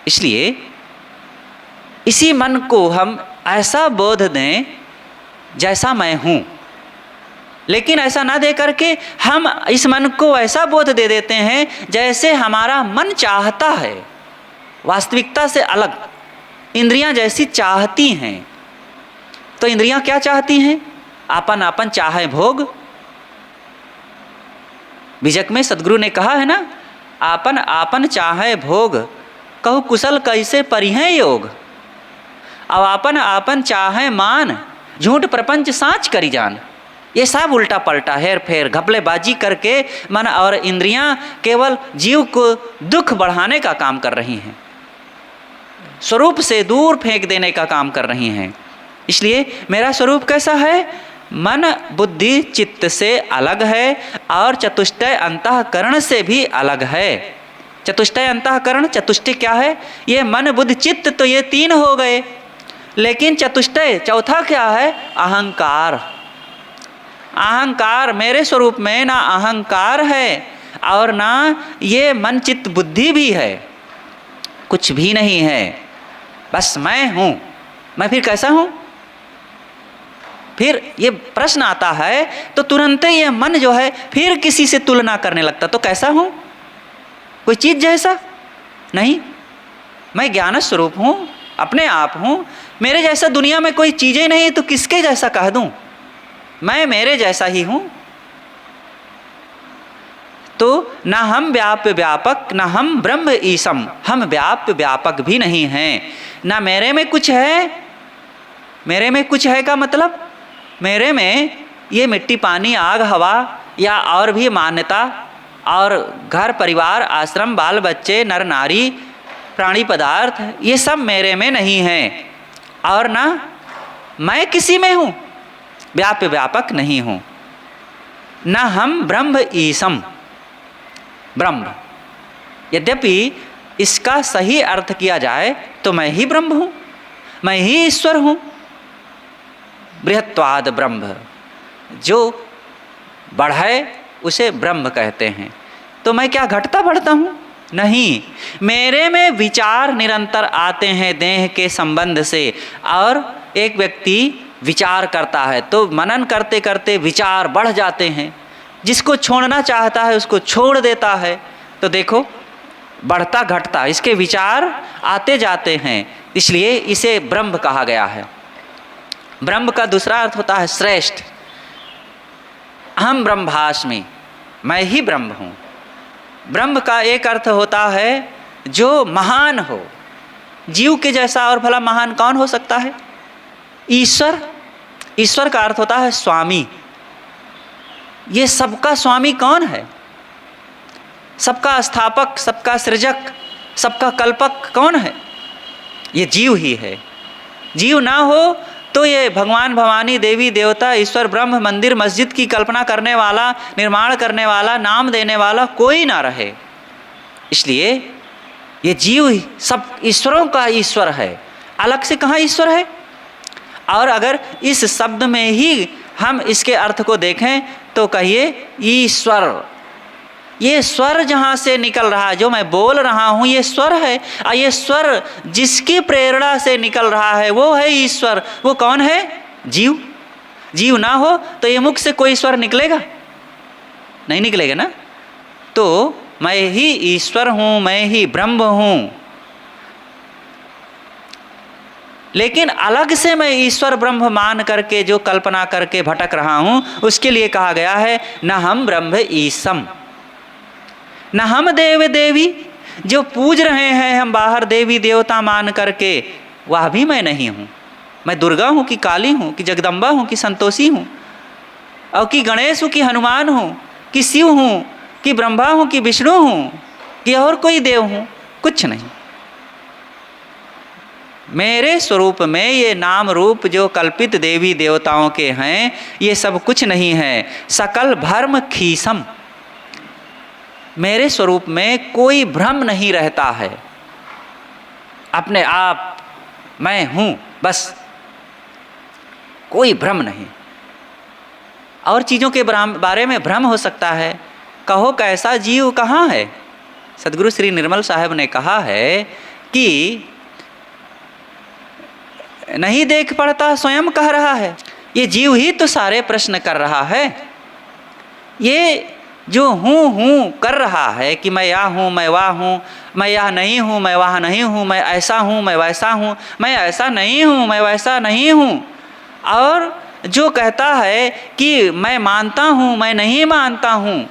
इसलिए इसी मन को हम ऐसा बोध दें जैसा मैं हूँ, लेकिन ऐसा ना दे करके हम इस मन को ऐसा बोध दे देते हैं जैसे हमारा मन चाहता है, वास्तविकता से अलग। इंद्रियां जैसी चाहती हैं, तो इंद्रियां क्या चाहती हैं? आपन आपन चाहे भोग। बीजक में सदगुरु ने कहा है ना, आपन आपन चाहे भोग, कहु कुशल कैसे परिहें योग। अब आपन आपन चाहे मान, झूठ प्रपंच साँच करी जान। ये सब उल्टा पलटा हेर फेर घपलेबाजी करके मन और इंद्रियां केवल जीव को दुख बढ़ाने का काम कर रही हैं, स्वरूप से दूर फेंक देने का काम कर रही हैं। इसलिए मेरा स्वरूप कैसा है? मन बुद्धि चित्त से अलग है और चतुष्टय अंतःकरण से भी अलग है। चतुष्टय अंतःकरण, चतुष्टय क्या है? ये मन बुद्धि चित्त, तो ये तीन हो गए, लेकिन चतुष्टय चौथा क्या है? अहंकार। अहंकार, मेरे स्वरूप में ना अहंकार है और ना ये मन चित्त बुद्धि भी है, कुछ भी नहीं है, बस मैं हूँ। मैं फिर कैसा हूँ? फिर ये प्रश्न आता है तो तुरंत ये मन जो है फिर किसी से तुलना करने लगता, तो कैसा हूँ? कोई चीज़ जैसा नहीं, मैं ज्ञान स्वरूप हूँ, अपने आप हूँ। मेरे जैसा दुनिया में कोई चीज़ें नहीं, तो किसके जैसा कह दूँ? मैं मेरे जैसा ही हूँ। तो ना हम व्याप्य व्यापक, ना हम ब्रह्म ईसम, हम व्याप्य व्यापक भी नहीं हैं। ना मेरे में कुछ है, मेरे में कुछ है का मतलब मेरे में ये मिट्टी पानी आग हवा या और भी मान्यता और घर परिवार आश्रम बाल बच्चे नर नारी प्राणी पदार्थ, ये सब मेरे में नहीं है। और ना मैं किसी में हूँ, व्याप्य व्यापक नहीं हूँ। ना हम ब्रह्म ईसम, ब्रह्म, यद्यपि इसका सही अर्थ किया जाए तो मैं ही ब्रह्म हूँ, मैं ही ईश्वर हूँ। बृहत्वाद ब्रह्म, जो बढ़े उसे ब्रह्म कहते हैं। तो मैं क्या घटता बढ़ता हूँ? नहीं, मेरे में विचार निरंतर आते हैं देह के संबंध से। और एक व्यक्ति विचार करता है तो मनन करते करते विचार बढ़ जाते हैं। जिसको छोड़ना चाहता है उसको छोड़ देता है। तो देखो बढ़ता घटता इसके विचार आते जाते हैं, इसलिए इसे ब्रह्म कहा गया है। ब्रह्म का दूसरा अर्थ होता है श्रेष्ठ। अहम ब्रह्मास्मि, मैं ही ब्रह्म हूँ। ब्रह्म का एक अर्थ होता है जो महान हो। जीव के जैसा और भला महान कौन हो सकता है? ईश्वर। ईश्वर का अर्थ होता है स्वामी। ये सबका स्वामी कौन है? सबका स्थापक, सबका सृजक, सबका कल्पक कौन है? ये जीव ही है। जीव ना हो तो ये भगवान भवानी देवी देवता ईश्वर ब्रह्म मंदिर मस्जिद की कल्पना करने वाला, निर्माण करने वाला, नाम देने वाला कोई ना रहे। इसलिए ये जीव ही सब ईश्वरों का ईश्वर है, अलग से कहाँ ईश्वर है। और अगर इस शब्द में ही हम इसके अर्थ को देखें तो कहिए ईश्वर। ये स्वर जहाँ से निकल रहा है, जो मैं बोल रहा हूँ ये स्वर है, और ये स्वर जिसकी प्रेरणा से निकल रहा है वो है ईश्वर। वो कौन है? जीव। जीव ना हो तो ये मुख से कोई स्वर निकलेगा? नहीं निकलेगा ना। तो मैं ही ईश्वर हूँ, मैं ही ब्रह्म हूँ। लेकिन अलग से मैं ईश्वर ब्रह्म मान करके जो कल्पना करके भटक रहा हूँ, उसके लिए कहा गया है न हम ब्रह्म ईसम, न हम देव देवी। जो पूज रहे हैं हम बाहर देवी देवता मान करके, वह भी मैं नहीं हूँ। मैं दुर्गा हूँ कि काली हूँ कि जगदम्बा हूँ कि संतोषी हूँ, और कि गणेश हूँ कि हनुमान हूँ कि शिव हूँ कि ब्रह्मा हूँ कि विष्णु हूँ कि और कोई देव हूँ? कुछ नहीं। मेरे स्वरूप में ये नाम रूप जो कल्पित देवी देवताओं के हैं ये सब कुछ नहीं है। सकल भ्रम खीसम, मेरे स्वरूप में कोई भ्रम नहीं रहता है। अपने आप मैं हूँ बस, कोई भ्रम नहीं। और चीज़ों के बारे में भ्रम हो सकता है। कहो कैसा जीव कहाँ है? सदगुरु श्री निर्मल साहब ने कहा है कि नहीं देख पड़ता स्वयं कह रहा है। ये जीव ही तो सारे प्रश्न कर रहा है। ये जो हूँ कर रहा है कि मैं यह हूँ, मैं वह हूँ, मैं यह नहीं हूँ, मैं वह नहीं हूँ, मैं ऐसा हूँ, मैं वैसा हूँ, मैं ऐसा नहीं हूँ, मैं वैसा नहीं हूँ। और जो कहता है कि मैं मानता हूँ, मैं नहीं मानता हूँ,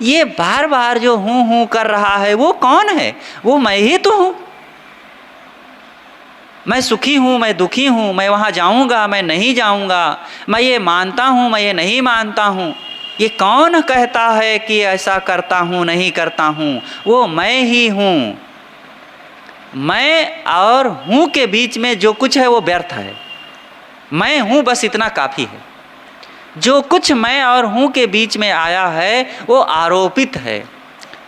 ये बार बार जो हूँ कर रहा है वो कौन है? वो मैं ही तो हूँ। मैं सुखी हूँ, मैं दुखी हूँ, मैं वहाँ जाऊँगा, मैं नहीं जाऊँगा, मैं ये मानता हूँ, मैं ये नहीं मानता हूँ। ये कौन कहता है कि ऐसा करता हूँ नहीं करता हूँ? वो मैं ही हूँ। मैं और हूँ के बीच में जो कुछ है वो व्यर्थ है। मैं हूँ बस इतना काफ़ी है। जो कुछ मैं और हूँ के बीच में आया है वो आरोपित है,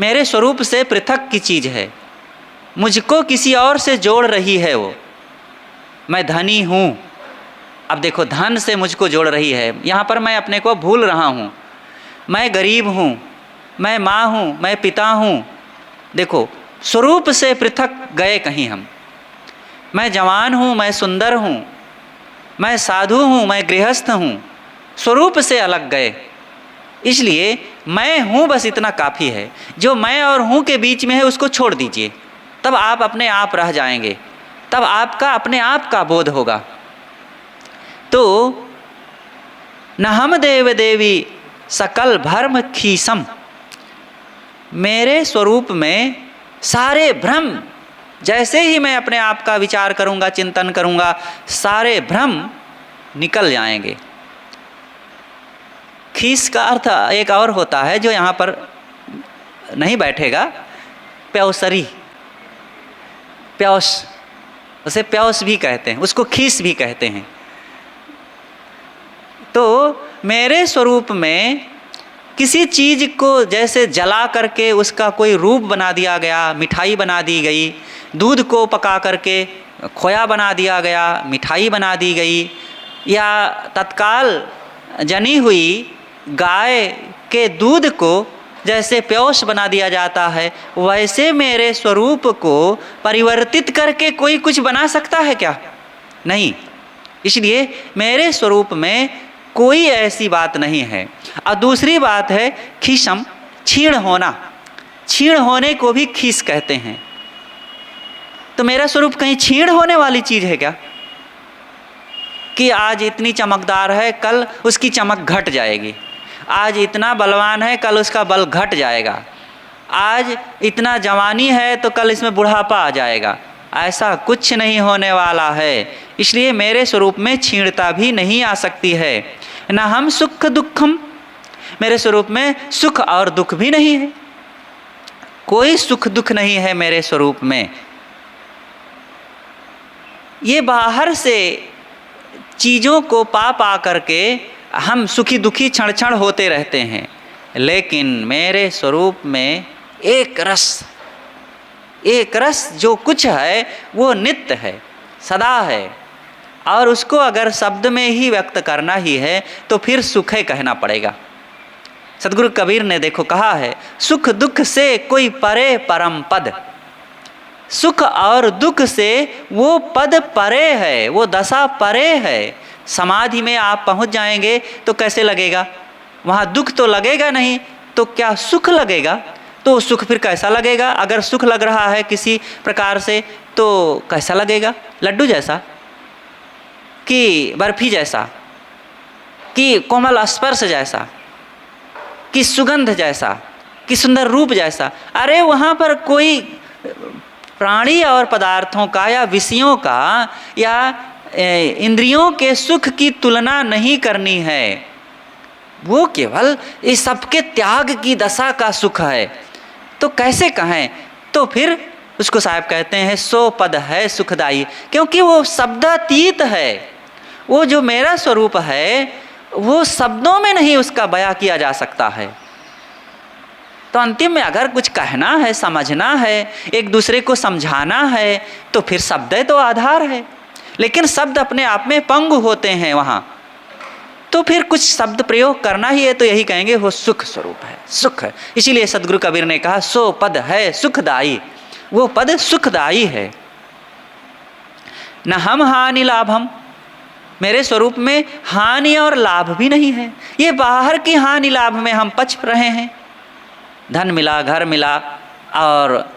मेरे स्वरूप से पृथक की चीज़ है, मुझको किसी और से जोड़ रही है वो। मैं धनी हूँ, अब देखो धन से मुझको जोड़ रही है, यहाँ पर मैं अपने को भूल रहा हूँ। मैं गरीब हूँ, मैं माँ हूँ, मैं पिता हूँ, देखो स्वरूप से पृथक गए कहीं हम। मैं जवान हूँ, मैं सुंदर हूँ, मैं साधु हूँ, मैं गृहस्थ हूँ, स्वरूप से अलग गए। इसलिए मैं हूँ बस इतना काफ़ी है। जो मैं और हूँ के बीच में है उसको छोड़ दीजिए, तब आप अपने आप रह जाएंगे, तब आपका अपने आप का बोध होगा। तो न हम देव देवी सकल भ्रम खीसम, मेरे स्वरूप में सारे भ्रम, जैसे ही मैं अपने आप का विचार करूँगा, चिंतन करूँगा, सारे भ्रम निकल जाएंगे। खीस का अर्थ एक और होता है जो यहाँ पर नहीं बैठेगा, प्यौसरी। प्यौस, उसे प्यौस भी कहते हैं, उसको खीस भी कहते हैं। तो मेरे स्वरूप में किसी चीज़ को जैसे जला करके उसका कोई रूप बना दिया गया, मिठाई बना दी गई, दूध को पका करके खोया बना दिया गया, मिठाई बना दी गई, या तत्काल जनी हुई गाय के दूध को जैसे प्यौस बना दिया जाता है, वैसे मेरे स्वरूप को परिवर्तित करके कोई कुछ बना सकता है क्या? नहीं। इसलिए मेरे स्वरूप में कोई ऐसी बात नहीं है। और दूसरी बात है खीसम, क्षीण होना। क्षीण होने को भी खीस कहते हैं। तो मेरा स्वरूप कहीं क्षीण होने वाली चीज़ है क्या कि आज इतनी चमकदार है कल उसकी चमक घट जाएगी, आज इतना बलवान है कल उसका बल घट जाएगा, आज इतना जवानी है तो कल इसमें बुढ़ापा आ जाएगा? ऐसा कुछ नहीं होने वाला है। इसलिए मेरे स्वरूप में क्षीणता भी नहीं आ सकती है। न हम सुख दुखम, मेरे स्वरूप में सुख और दुख भी नहीं है, कोई सुख दुख नहीं है मेरे स्वरूप में। ये बाहर से चीज़ों को पा पा करके हम सुखी दुखी क्षण क्षण होते रहते हैं, लेकिन मेरे स्वरूप में एक रस जो कुछ है वो नित्य है, सदा है। और उसको अगर शब्द में ही व्यक्त करना ही है तो फिर सुख है कहना पड़ेगा। सदगुरु कबीर ने देखो कहा है, सुख दुख से कोई परे परम पद। सुख और दुख से वो पद परे है, वो दशा परे है। समाधि में आप पहुंच जाएंगे तो कैसे लगेगा? वहाँ दुख तो लगेगा नहीं, तो क्या सुख लगेगा? तो सुख फिर कैसा लगेगा? अगर सुख लग रहा है किसी प्रकार से तो कैसा लगेगा? लड्डू जैसा, कि बर्फी जैसा, कि कोमल स्पर्श जैसा, कि सुगंध जैसा, कि सुंदर रूप जैसा? अरे वहाँ पर कोई प्राणी और पदार्थों का या विषयों का या इंद्रियों के सुख की तुलना नहीं करनी है। वो केवल इस सबके त्याग की दशा का सुख है। तो कैसे कहें? तो फिर उसको साहब कहते हैं सो पद है सुखदाई, क्योंकि वो शब्दातीत है। वो जो मेरा स्वरूप है वो शब्दों में नहीं उसका बयां किया जा सकता है। तो अंतिम में अगर कुछ कहना है, समझना है, एक दूसरे को समझाना है, तो फिर शब्द तो आधार है, लेकिन शब्द अपने आप में पंगु होते हैं वहाँ। तो फिर कुछ शब्द प्रयोग करना ही है तो यही कहेंगे वो सुख स्वरूप है, सुख है। इसीलिए सदगुरु कबीर ने कहा सो पद है सुखदाई, वो पद सुखदाई है। न हम हानि लाभम, मेरे स्वरूप में हानि और लाभ भी नहीं है। ये बाहर की हानि लाभ में हम पच रहे हैं, धन मिला, घर मिला, और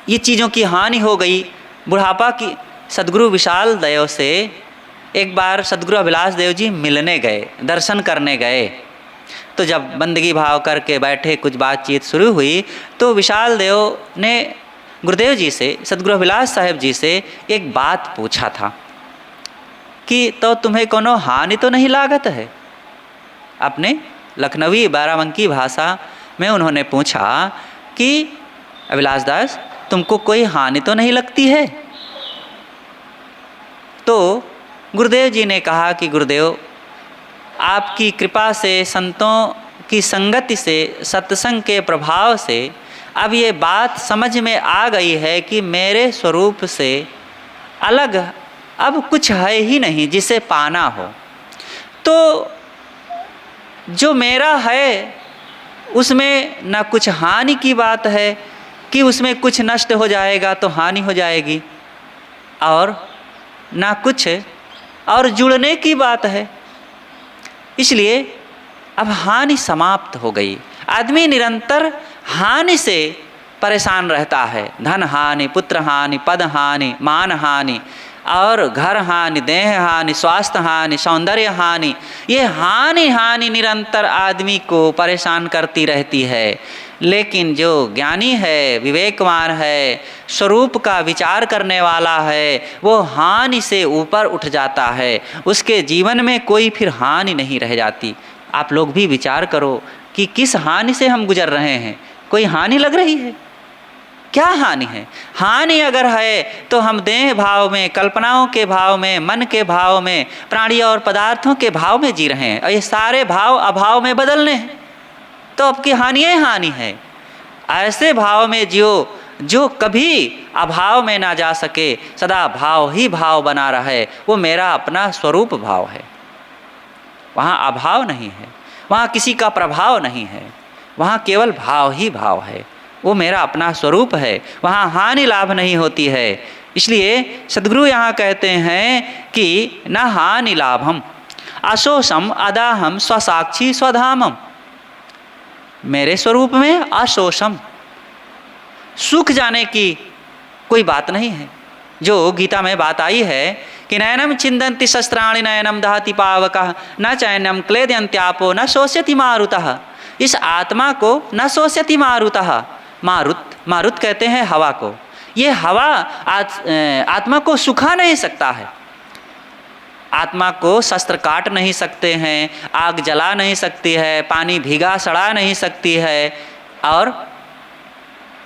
ये चीज़ों की हानि हो गई, बुढ़ापा की। सदगुरु विशाल देव से एक बार सदगुरु अभिलाष देव जी मिलने गए, दर्शन करने गए। तो जब बंदगी भाव करके बैठे, कुछ बातचीत शुरू हुई, तो विशाल देव ने गुरुदेव जी से, सदगुरु अभिलाष साहेब जी से एक बात पूछा था कि तो तुम्हें कोनो हानि तो नहीं लागत है? अपने लखनवी बाराबंकी भाषा में उन्होंने पूछा कि अभिलाष दास तुमको कोई हानि तो नहीं लगती है? तो गुरुदेव जी ने कहा कि गुरुदेव आपकी कृपा से, संतों की संगति से, सत्संग के प्रभाव से अब ये बात समझ में आ गई है कि मेरे स्वरूप से अलग अब कुछ है ही नहीं जिसे पाना हो। तो जो मेरा है उसमें न कुछ हानि की बात है कि उसमें कुछ नष्ट हो जाएगा तो हानि हो जाएगी, और ना कुछ और जुड़ने की बात है। इसलिए अब हानि समाप्त हो गई। आदमी निरंतर हानि से परेशान रहता है, धन हानि, पुत्र हानि, पद हानि, मान हानि, और घर हानि, देह हानि, स्वास्थ्य हानि, सौंदर्य हानि। ये हानि निरंतर आदमी को परेशान करती रहती है। लेकिन जो ज्ञानी है, विवेकवान है, स्वरूप का विचार करने वाला है, वो हानि से ऊपर उठ जाता है। उसके जीवन में कोई फिर हानि नहीं रह जाती। आप लोग भी विचार करो कि किस हानि से हम गुजर रहे हैं। कोई हानि लग रही है? क्या हानि है? हानि अगर है तो हम देह भाव में, कल्पनाओं के भाव में, मन के भाव में, प्राणी और पदार्थों के भाव में जी रहे हैं, और ये सारे भाव अभाव में बदलने हैं। तो अब की हानि है। ऐसे भाव में जियो जो कभी अभाव में ना जा सके, सदा भाव ही भाव बना रहे। वो मेरा अपना स्वरूप भाव है। वहाँ अभाव नहीं है, वहाँ किसी का प्रभाव नहीं है, वहाँ केवल भाव ही भाव है। वो मेरा अपना स्वरूप है। वहाँ हानि लाभ नहीं होती है। इसलिए सद्गुरु यहाँ कहते हैं कि न हानि लाभम अशोषम अदाहम स्वसाक्षी स्वधामम। मेरे स्वरूप में अशोषम, सूख जाने की कोई बात नहीं है। जो गीता में बात आई है कि नयनम छिंदन्ति शस्त्राणि नयनम दहति पावकः न चैनम क्लेदयन्त्यापो न शोष्यति मारुतः। इस आत्मा को न शोष्यति मारुतः, मारुत कहते हैं हवा को। ये हवा आत्मा को सुखा नहीं सकता है। आत्मा को शस्त्र काट नहीं सकते हैं, आग जला नहीं सकती है, पानी भीगा सड़ा नहीं सकती है, और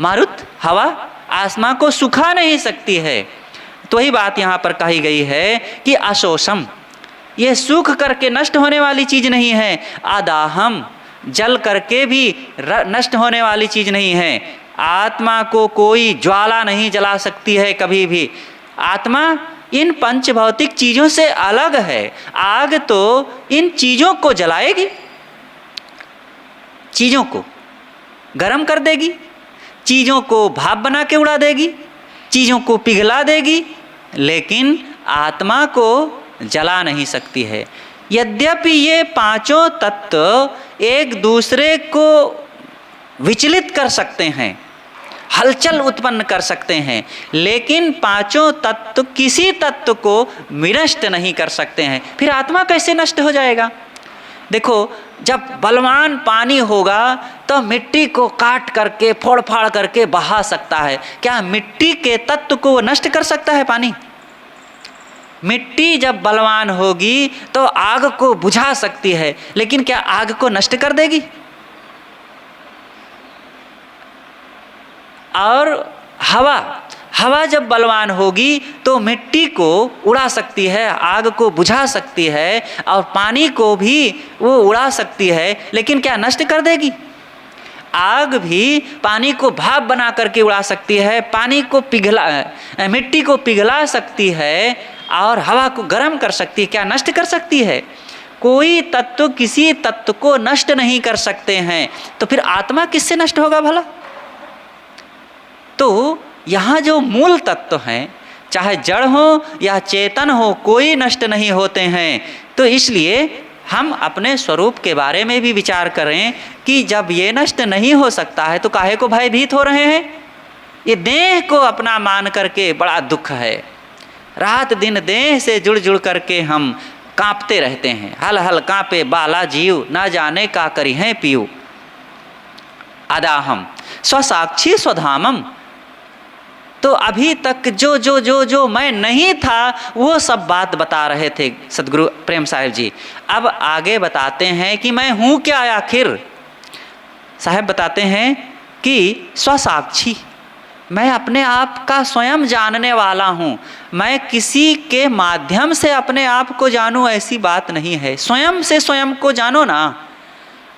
मारुत हवा आत्मा को सुखा नहीं सकती है। तो वही बात यहाँ पर कही गई है कि अशोषम, ये सूख करके नष्ट होने वाली चीज़ नहीं है। आदाहम, जल करके भी नष्ट होने वाली चीज़ नहीं है। आत्मा को कोई ज्वाला नहीं जला सकती है कभी भी। आत्मा इन पंच भौतिक चीज़ों से अलग है। आग तो इन चीज़ों को जलाएगी, चीज़ों को गर्म कर देगी, चीज़ों को भाप बना के उड़ा देगी, चीज़ों को पिघला देगी, लेकिन आत्मा को जला नहीं सकती है। यद्यपि ये पांचों तत्व एक दूसरे को विचलित कर सकते हैं, हलचल उत्पन्न कर सकते हैं, लेकिन पांचों तत्व किसी तत्व को विनष्ट नहीं कर सकते हैं। फिर आत्मा कैसे नष्ट हो जाएगा? देखो, जब बलवान पानी होगा तो मिट्टी को काट करके फोड़ फाड़ करके बहा सकता है। क्या मिट्टी के तत्व को नष्ट कर सकता है पानी? मिट्टी जब बलवान होगी तो आग को बुझा सकती है, लेकिन क्या आग को नष्ट कर देगी? और हवा जब बलवान होगी तो मिट्टी को उड़ा सकती है, आग को बुझा सकती है, और पानी को भी वो उड़ा सकती है, लेकिन क्या नष्ट कर देगी? आग भी पानी को भाप बना करके उड़ा सकती है, मिट्टी को पिघला सकती है, और हवा को गर्म कर सकती है। क्या नष्ट कर सकती है? कोई तत्व किसी तत्व को नष्ट नहीं कर सकते हैं। तो फिर आत्मा किससे नष्ट होगा भला? तो यहाँ जो मूल तत्व हैं, चाहे जड़ हो या चेतन हो, कोई नष्ट नहीं होते हैं। तो इसलिए हम अपने स्वरूप के बारे में भी विचार करें कि जब ये नष्ट नहीं हो सकता है तो काहे को भयभीत हो रहे हैं? ये देह को अपना मान करके बड़ा दुख है। रात दिन देह से जुड़ जुड़ करके हम कांपते रहते हैं। हल हल कांपे बाला जीव, ना जाने का करी हैं पीयू। अदाहम स्वसाक्षी स्वधामम। तो अभी तक जो मैं नहीं था वो सब बात बता रहे थे सद्गुरु प्रेम साहिब जी। अब आगे बताते हैं कि मैं हूँ क्या आखिर। साहब बताते हैं कि स्वसाक्षी, मैं अपने आप का स्वयं जानने वाला हूँ। मैं किसी के माध्यम से अपने आप को जानूँ ऐसी बात नहीं है। स्वयं से स्वयं को जानो ना।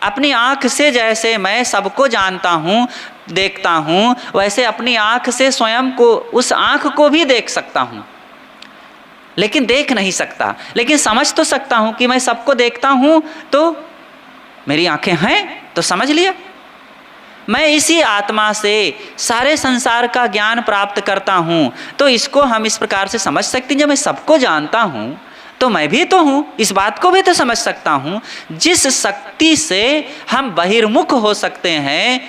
अपनी आँख से जैसे मैं सबको जानता हूँ, देखता हूँ, वैसे अपनी आँख से स्वयं को, उस आँख को भी देख सकता हूँ, लेकिन देख नहीं सकता। लेकिन समझ तो सकता हूँ कि मैं सबको देखता हूँ, तो मेरी आँखें हैं तो समझ लिया। मैं इसी आत्मा से सारे संसार का ज्ञान प्राप्त करता हूँ। तो इसको हम इस प्रकार से समझ सकते हैं, जब मैं सबको जानता हूँ तो मैं भी तो हूँ, इस बात को भी तो समझ सकता हूँ। जिस शक्ति से हम बहिर्मुख हो सकते हैं,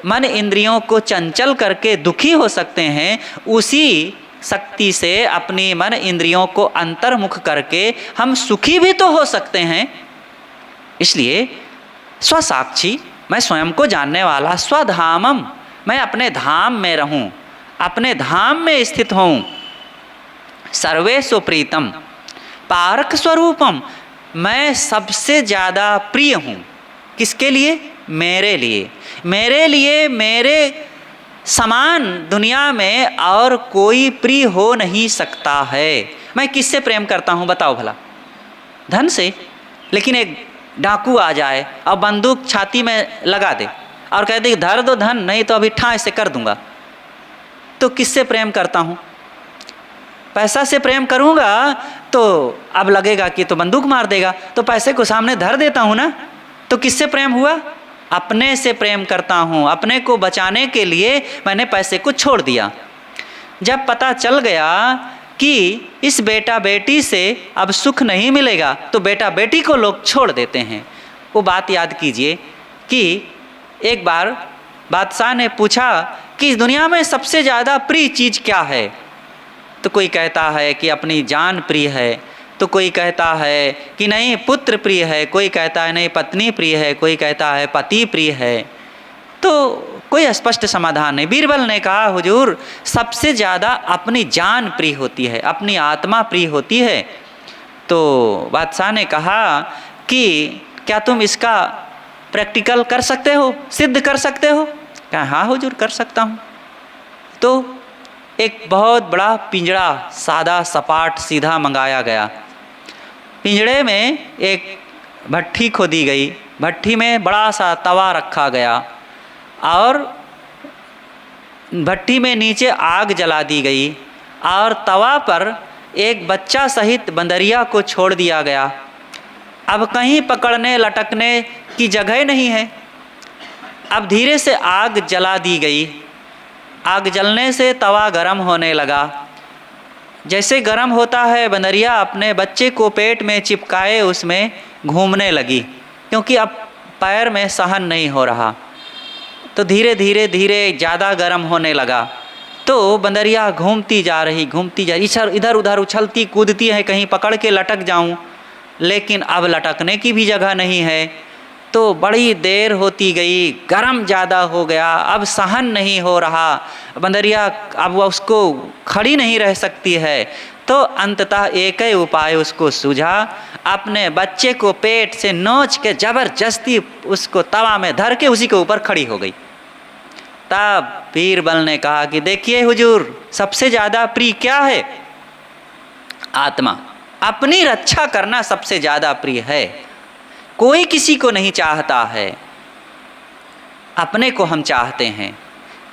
मन इंद्रियों को चंचल करके दुखी हो सकते हैं, उसी शक्ति से अपनी मन इंद्रियों को अंतर्मुख करके हम सुखी भी तो हो सकते हैं। इसलिए स्वसाक्षी, मैं स्वयं को जानने वाला। स्वधामम, मैं अपने धाम में रहूं, अपने धाम में स्थित हूँ। सर्वे सुप्रीतम पारक स्वरूपम, मैं सबसे ज़्यादा प्रिय हूँ। किसके लिए? मेरे लिए। मेरे लिए मेरे समान दुनिया में और कोई प्रिय हो नहीं सकता है। मैं किससे प्रेम करता हूँ बताओ भला? धन से। लेकिन एक डाकू आ जाए और बंदूक छाती में लगा दे और कह दे धर दो धन, नहीं तो अभी ठाँ से कर दूंगा, तो किससे प्रेम करता हूँ? पैसा से प्रेम करूँगा तो अब लगेगा कि तो बंदूक मार देगा, तो पैसे को सामने धर देता हूँ ना। तो किससे प्रेम हुआ? अपने से प्रेम करता हूँ। अपने को बचाने के लिए मैंने पैसे को छोड़ दिया। जब पता चल गया कि इस बेटा बेटी से अब सुख नहीं मिलेगा तो बेटा बेटी को लोग छोड़ देते हैं। वो बात याद कीजिए कि एक बार बादशाह ने पूछा कि इस दुनिया में सबसे ज़्यादा प्रिय चीज़ क्या है? तो कोई कहता है कि अपनी जान प्रिय है, तो कोई कहता है कि नहीं पुत्र प्रिय है, कोई कहता है नहीं पत्नी प्रिय है, कोई कहता है पति प्रिय है। तो कोई स्पष्ट समाधान नहीं। बीरबल ने कहा हुजूर सबसे ज़्यादा अपनी जान प्रिय होती है, अपनी आत्मा प्रिय होती है। तो बादशाह ने कहा कि क्या तुम इसका प्रैक्टिकल कर सकते हो, सिद्ध कर सकते हो? कहा हाँ हुजूर कर सकता हूँ। तो एक बहुत बड़ा पिंजड़ा सादा सपाट सीधा मंगाया गया। पिंजड़े में एक भट्ठी खोदी गई, भट्ठी में बड़ा सा तवा रखा गया और भट्टी में नीचे आग जला दी गई और तवा पर एक बच्चा सहित बंदरिया को छोड़ दिया गया। अब कहीं पकड़ने लटकने की जगह नहीं है। अब धीरे से आग जला दी गई। आग जलने से तवा गर्म होने लगा। जैसे गर्म होता है बंदरिया अपने बच्चे को पेट में चिपकाए उसमें घूमने लगी, क्योंकि अब पैर में सहन नहीं हो रहा। तो धीरे धीरे धीरे ज़्यादा गर्म होने लगा। तो बंदरिया घूमती जा रही, इधर उधर उछलती कूदती है, कहीं पकड़ के लटक जाऊं, लेकिन अब लटकने की भी जगह नहीं है। तो बड़ी देर होती गई, गर्म ज़्यादा हो गया, अब सहन नहीं हो रहा। बंदरिया अब वह उसको खड़ी नहीं रह सकती है। तो अंततः एक ही उपाय उसको सूझा, अपने बच्चे को पेट से नोच के जबरदस्ती उसको तवा में धर के उसी के ऊपर खड़ी हो गई। तब बीरबल ने कहा कि देखिए हुजूर सबसे ज़्यादा प्रिय क्या है? आत्मा। अपनी रक्षा करना सबसे ज़्यादा प्रिय है। कोई किसी को नहीं चाहता है, अपने को हम चाहते हैं।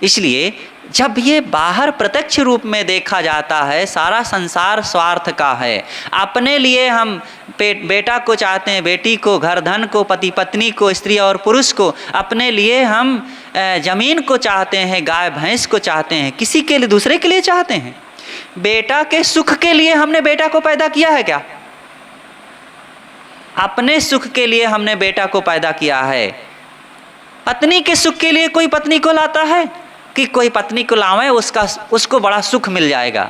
इसलिए जब ये बाहर प्रत्यक्ष रूप में देखा जाता है सारा संसार स्वार्थ का है। अपने लिए हम बेटा को चाहते हैं, बेटी को, घर धन को, पति पत्नी को, स्त्री और पुरुष को। अपने लिए हम जमीन को चाहते हैं, गाय भैंस को चाहते हैं, किसी के लिए दूसरे के लिए चाहते हैं। बेटा के सुख के लिए हमने बेटा को पैदा किया है क्या? अपने सुख के लिए हमने बेटा को पैदा किया है। पत्नी के सुख के लिए कोई पत्नी को लाता है कि कोई पत्नी को लावे उसको बड़ा सुख मिल जाएगा।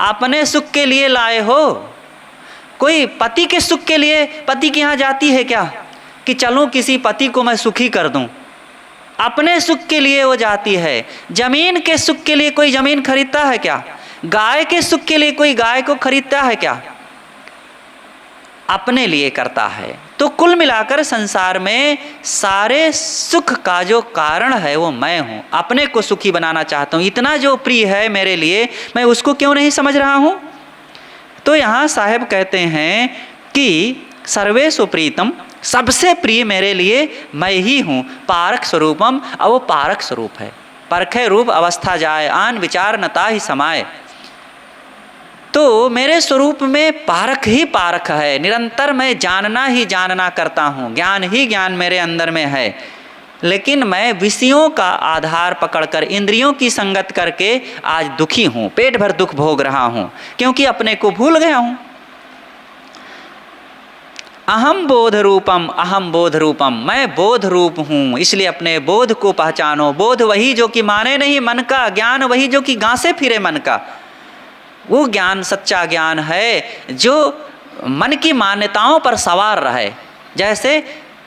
अपने सुख के लिए लाए हो? कोई पति के सुख के लिए पति के यहाँ जाती है क्या कि चलूँ किसी पति को मैं सुखी कर दूँ? अपने सुख के लिए वो जाती है। जमीन के सुख के लिए कोई जमीन खरीदता है क्या? गाय के सुख के लिए कोई गाय को खरीदता है क्या? अपने लिए करता है। तो कुल मिलाकर संसार में सारे सुख का जो कारण है वो मैं हूँ। अपने को सुखी बनाना चाहता हूँ। इतना जो प्रिय है मेरे लिए, मैं उसको क्यों नहीं समझ रहा हूँ? तो यहाँ साहब कहते हैं कि सर्वेषु प्रीतम, सबसे प्रिय मेरे लिए मैं ही हूँ। पारक स्वरूपम, अब वो पारक स्वरूप है। परखे रूप अवस्था जाए, आन विचार न ताहि समाए। तो मेरे स्वरूप में पारक ही पारक है। निरंतर मैं जानना ही जानना करता हूँ, ज्ञान ही ज्ञान मेरे अंदर में है। लेकिन मैं विषयों का आधार पकड़कर इंद्रियों की संगत करके आज दुखी हूँ, पेट भर दुख भोग रहा हूँ, क्योंकि अपने को भूल गया हूँ। अहम बोध रूपम, अहम बोध रूपम, मैं बोध रूप हूँ, इसलिए अपने बोध को पहचानो। बोध वही जो कि माने नहीं मन का, ज्ञान वही जो कि गांसे फिरे मन का। वो ज्ञान सच्चा ज्ञान है जो मन की मान्यताओं पर सवार रहे। जैसे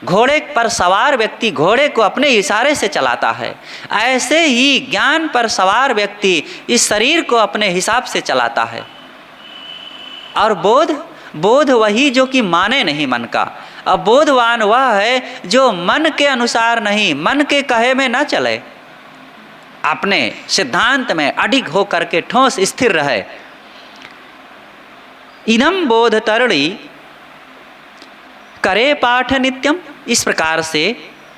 घोड़े पर सवार व्यक्ति घोड़े को अपने इशारे से चलाता है, ऐसे ही ज्ञान पर सवार व्यक्ति इस शरीर को अपने हिसाब से चलाता है। और बोध वही जो कि माने नहीं मन का। अब बोधवान वह है जो मन के अनुसार नहीं, मन के कहे में न चले, अपने सिद्धांत में अडिग हो करके ठोस स्थिर रहे। इदम बोध तरणी करे पाठ नित्यम। इस प्रकार से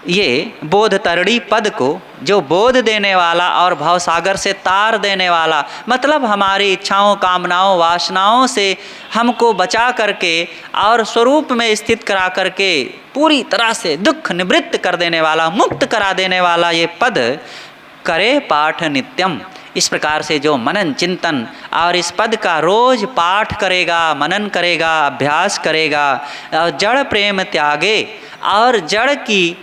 ये बोध तरणी पद को, जो बोध देने वाला और भवसागर से तार देने वाला, मतलब हमारी इच्छाओं, कामनाओं, वासनाओं से हमको बचा करके और स्वरूप में स्थित करा करके पूरी तरह से दुख निवृत्त कर देने वाला, मुक्त करा देने वाला ये पद करे पाठ नित्यम, इस प्रकार से जो मनन चिंतन और इस पद का रोज पाठ करेगा, मनन करेगा, अभ्यास करेगा और जड़ प्रेम त्यागे और जड़ की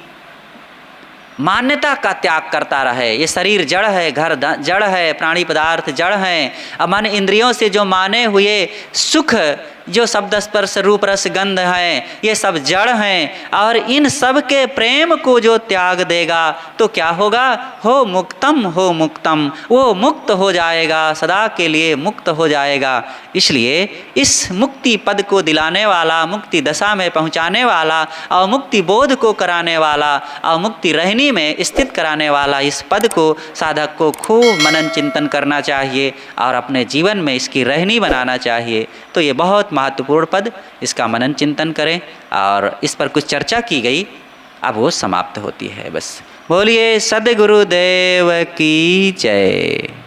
मान्यता का त्याग करता रहे। ये शरीर जड़ है, घर जड़ है, प्राणी पदार्थ जड़ हैं। अब मन इंद्रियों से जो माने हुए सुख, जो शब्द स्पर्श रूप रस गंध हैं, ये सब जड़ हैं और इन सब के प्रेम को जो त्याग देगा तो क्या होगा? हो मुक्तम, वो मुक्त हो जाएगा, सदा के लिए मुक्त हो जाएगा। इसलिए इस मुक्ति पद को दिलाने वाला, मुक्ति दशा में पहुंचाने वाला और मुक्ति बोध को कराने वाला और मुक्ति रहनी में स्थित कराने वाला इस पद को साधक को खूब मनन चिंतन करना चाहिए और अपने जीवन में इसकी रहनी बनाना चाहिए। तो ये बहुत महत्वपूर्ण पद, इसका मनन चिंतन करें और इस पर कुछ चर्चा की गई, अब वो समाप्त होती है। बस बोलिए सद्गुरुदेव की जय।